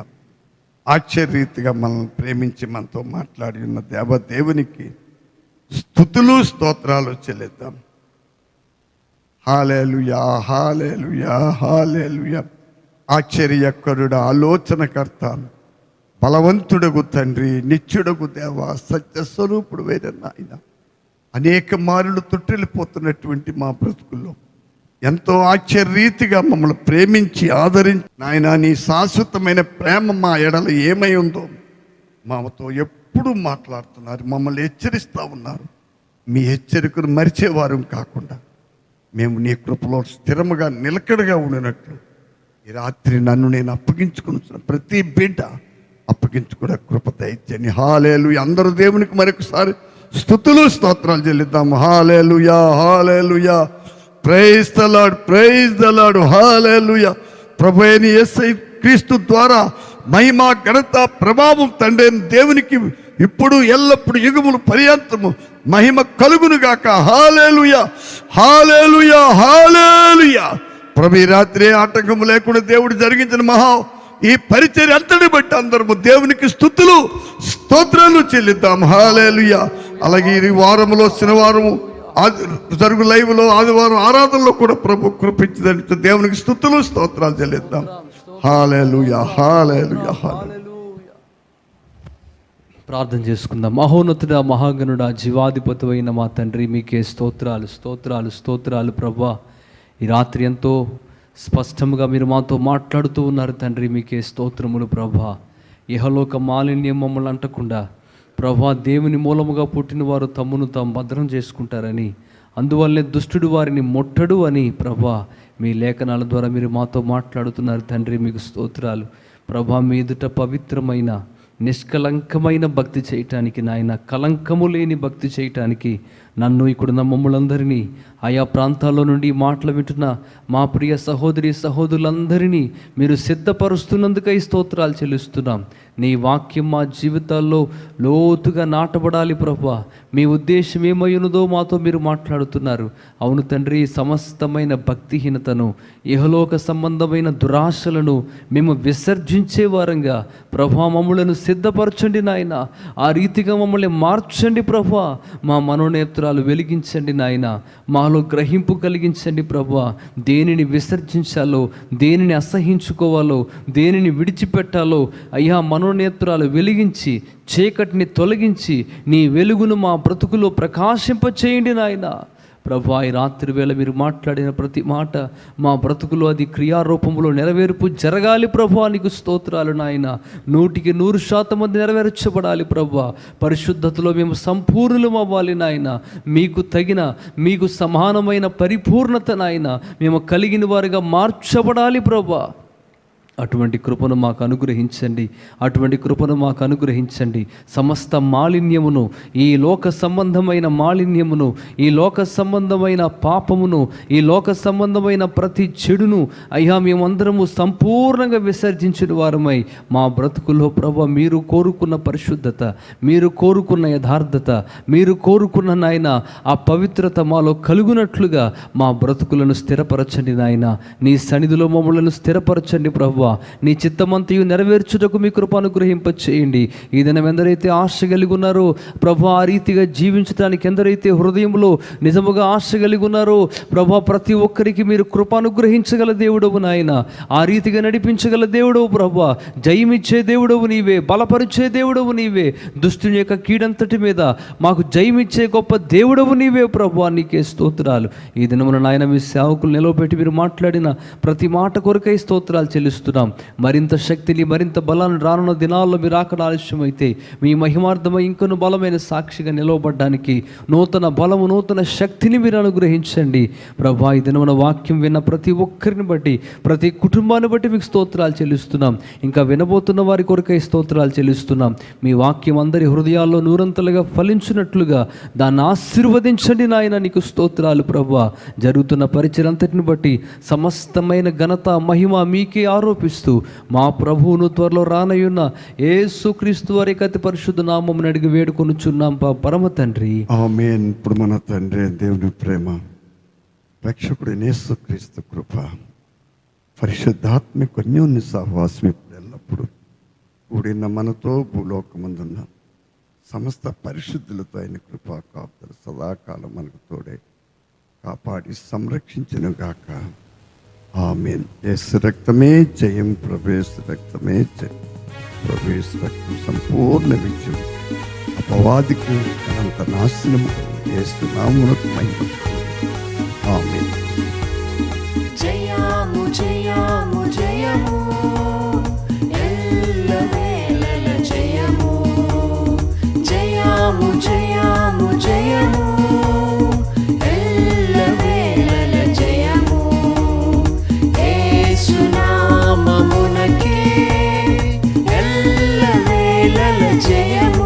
ఆశ్చర్యరీతిగా మనల్ని ప్రేమించి మనతో మాట్లాడి ఉన్న దేవదేవునికి స్తుతులు, స్తోత్రాలు చెల్లిద్దాం. Hallelujah, hallelujah, hallelujah. ఆశ్చర్యకరుడు, ఆలోచనకర్త, బలవంతుడగు తండ్రి, నిత్యుడగు దేవ, సత్యస్వరూపుడు వేరే నాయన, అనేక మారులు తొట్టిల్లిపోతున్నటువంటి మా బ్రతుకుల్లో ఎంతో ఆశ్చర్యరీతిగా మమ్మల్ని ప్రేమించి ఆదరించి నాయన, నీ శాశ్వతమైన ప్రేమ మా ఎడల ఏమై ఉందో మాతో ఎప్పుడు మాట్లాడుతున్నారు, మమ్మల్ని హెచ్చరిస్తూ ఉన్నారు. మీ హెచ్చరికను మరిచేవారు కాకుండా మేము నీ కృపలో స్థిరముగా నిలకడగా ఉండినట్లు ఈ రాత్రి నన్ను నేను అప్పగించుకుని ప్రతి బిడ్డ అప్పగించుకునే కృప దయచేయండి. హల్లెలూయా. అందరూ దేవునికి మరొకసారి స్తుతులు, స్తోత్రాలు చెల్లిద్దాం. Hallelujah, hallelujah. Praise the lord, praise the lord. Hallelujah. ప్రభువైన యేసు క్రీస్తు ద్వారా మహిమ, ఘనత, ప్రభావం తండ్రి దేవునికి ఇప్పుడు ఎల్లప్పుడు యుగములు పర్యంతము మహిమ కలుగును గాక. హల్లెలూయా, హల్లెలూయా, హల్లెలూయా. ప్రభు ఈ రాత్రి ఆటంకము లేకుండా దేవుడు జరిగించిన ఈ పరిచర్య అంతటి బట్టి అందరము దేవునికి స్తుతులు, స్తోత్రాలు చెల్లిద్దాం. హల్లెలూయా. అలాగే ఈ వారములో శనివారము జరుగు లైవ్లో ఆదివారం ఆరాధనలో కూడా ప్రభు కృపించదంటే దేవునికి స్తుతులు స్తోత్రాలు చెల్లిద్దాం. హల్లెలూయా, హల్లెలూయా, హల్లెలూయా. ప్రార్థన చేసుకుందాం. మహోన్నతుడా, మహాగణుడా, జీవాధిపతి అయిన మా తండ్రి, మీకే స్తోత్రాలు స్తోత్రాలు స్తోత్రాలు ప్రభా. ఈ రాత్రి ఎంతో స్పష్టంగా మీరు మాతో మాట్లాడుతూ ఉన్నారు తండ్రి, మీకే స్తోత్రములు ప్రభా. ఇహలోక మాలిన్యం మమ్మల్ని అంటకుండా ప్రభా, దేవుని మూలముగా పుట్టిన వారు తమ్మును తాము భద్రం చేసుకుంటారని, అందువల్లనే దుష్టుడు వారిని ముట్టడు అని ప్రభా మీ లేఖనాల ద్వారా మీరు మాతో మాట్లాడుతున్నారు తండ్రి, మీకు స్తోత్రాలు ప్రభా. మీ ఎదుట పవిత్రమైన నిష్కలంకమైన భక్తి చేయటానికి నాయన, కలంకము లేని భక్తి చేయటానికి నన్ను ఇక్కడున్న మమ్మల్ందరినీ, ఆయా ప్రాంతాల్లో నుండి మాటలు వింటున్న మా ప్రియ సహోదరి సహోదరులందరినీ మీరు సిద్ధపరుస్తున్నందుకై స్తోత్రాలు చెల్లిస్తున్నాం. నీ వాక్యం మా జీవితాల్లో లోతుగా నాటబడాలి ప్రభా. మీ ఉద్దేశం ఏమయ్యున్నదో మాతో మీరు మాట్లాడుతున్నారు. అవును తండ్రి, సమస్తమైన భక్తిహీనతను, ఇహలోక సంబంధమైన దురాశలను మేము విసర్జించే వారంగా ప్రభా మమ్మలను సిద్ధపరచండి నాయన. ఆ రీతిగా మమ్మల్ని మార్చండి ప్రభా. మా మనోనేత్రాలు వెలిగించండి నాయన. మాలో గ్రహింపు కలిగించండి ప్రభా. దేనిని విసర్జించాలో, దేనిని అసహించుకోవాలో, దేనిని విడిచిపెట్టాలో అయ్యా మనోనేత్రాలు వెలిగించి చీకటిని తొలగించి నీ వెలుగును మా బ్రతుకులో ప్రకాశింపచేయండి నాయన. ప్రభా, ఈ రాత్రి వేళ మీరు మాట్లాడిన ప్రతి మాట మా బ్రతుకులో అది క్రియారూపంలో నెరవేర్పు జరగాలి ప్రభా. నీకు స్తోత్రాలు నాయన. 100% మంది నెరవేర్చబడాలి ప్రభా. పరిశుద్ధతలో మేము సంపూర్ణులం అవ్వాలి నాయన. మీకు తగిన, మీకు సమానమైన పరిపూర్ణత నాయన మేము కలిగిన వారిగా మార్చబడాలి ప్రభా. అటువంటి కృపను మాకు అనుగ్రహించండి, అటువంటి కృపను మాకు అనుగ్రహించండి. సమస్త మాలిన్యమును, ఈ లోక సంబంధమైన మాలిన్యమును, ఈ లోక సంబంధమైన పాపమును, ఈ లోక సంబంధమైన ప్రతి చెడును అయ్యా మేమందరము సంపూర్ణంగా విసర్జించిన వారమై మా బ్రతుకుల్లో ప్రభా మీరు కోరుకున్న పరిశుద్ధత, మీరు కోరుకున్న యథార్థత, మీరు కోరుకున్న నాయన ఆ పవిత్రత మాలో కలుగునట్లుగా మా బ్రతుకులను స్థిరపరచండి నాయన. నీ సన్నిధిలో మమ్మలను స్థిరపరచండి ప్రభా. నీ చిత్తమంతయు నెరవేర్చుటకు మీ కృప అనుగ్రహింప చేయండి. ఈ దినం ఎందరైతే ఆశ కలిగి ఉన్నారో ప్రభా, ఆ రీతిగా జీవించడానికి ఎందరైతే హృదయంలో నిజముగా ఆశ కలిగి ఉన్నారో ప్రభా, ప్రతి ఒక్కరికి మీరు కృప అనుగ్రహించగల దేవుడవు నాయన. ఆ రీతిగా నడిపించగల దేవుడవు ప్రభా. జయమిచ్చే దేవుడవు నీవే, బలపరిచే దేవుడవు నీవే. దుష్టుని యొక్క కీడంతటి మీద మాకు జయమిచ్చే గొప్ప దేవుడవు నీవే ప్రభా. నీకే స్తోత్రాలు. ఈ దినమున నాయన మీ సేవకులు నిలవబెట్టి మీరు మాట్లాడిన ప్రతి మాట కొరకై స్తోత్రాలు చెల్లిస్తున్నాం. మరింత శక్తిని, మరింత బలాన్ని రానున్న దినాల్లో మీరు అక్కడ ఆలస్యమైతే మీ మహిమార్థమై ఇంకొన్ని బలమైన సాక్షిగా నిలవబడ్డానికి నూతన బలము, నూతన శక్తిని మీరు అనుగ్రహించండి ప్రభా. ఈ దినమున వాక్యం విన్న ప్రతి ఒక్కరిని బట్టి, ప్రతి కుటుంబాన్ని బట్టి మీకు స్తోత్రాలు చెల్లిస్తున్నాం. ఇంకా వినబోతున్న వారి కొరకై స్తోత్రాలు చెల్లిస్తున్నాం. మీ వాక్యం అందరి హృదయాల్లో నూరంతలుగా ఫలించినట్లుగా దాన్ని ఆశీర్వదించండి నాయన. నీకు స్తోత్రాలు ప్రభా. జరుగుతున్న పరిచయంతటిని బట్టి సమస్తమైన ఘనత, మహిమ మీకే ఆరోపిస్తూ మా ప్రభువును త్వరలో రానయ్యున్న యేసుక్రీస్తు వారి అతి పరిశుద్ధ నామమున అడిగి వేడుకొనుచున్నాం పరమ తండ్రి, ఆమేన్. ఇప్పుడు మన తండ్రి దేవుని ప్రేమ, రక్షకుడైన యేసుక్రీస్తు కృప, పరిశుద్ధాత్మిక అన్యోన్య సహవాసం ఇప్పుడు ఎల్లప్పుడు కూడిన మనతో భూలోకమందున్న సమస్త పరిశుద్ధులతో ఆయన కృపా కాపుదల సదాకాలం మనకు తోడే కాపాడి సంరక్షించును గాక. ఆమేన్. యేసు రక్తమే జయం, ప్రభు యేసు రక్తమే జయం, ప్రభు యేసు రక్తం సంపూర్ణ విజయం, అపవాదికి అనంత నాశనము యేసు నామమునకు మహిమ. ఆమేన్. జయము జయము జయము ఎల్లవేళల జయము, జయము జయము జయము ఎల్లవేళల జయము, యేసు నామమునకే ఎల్లవేళల జయము.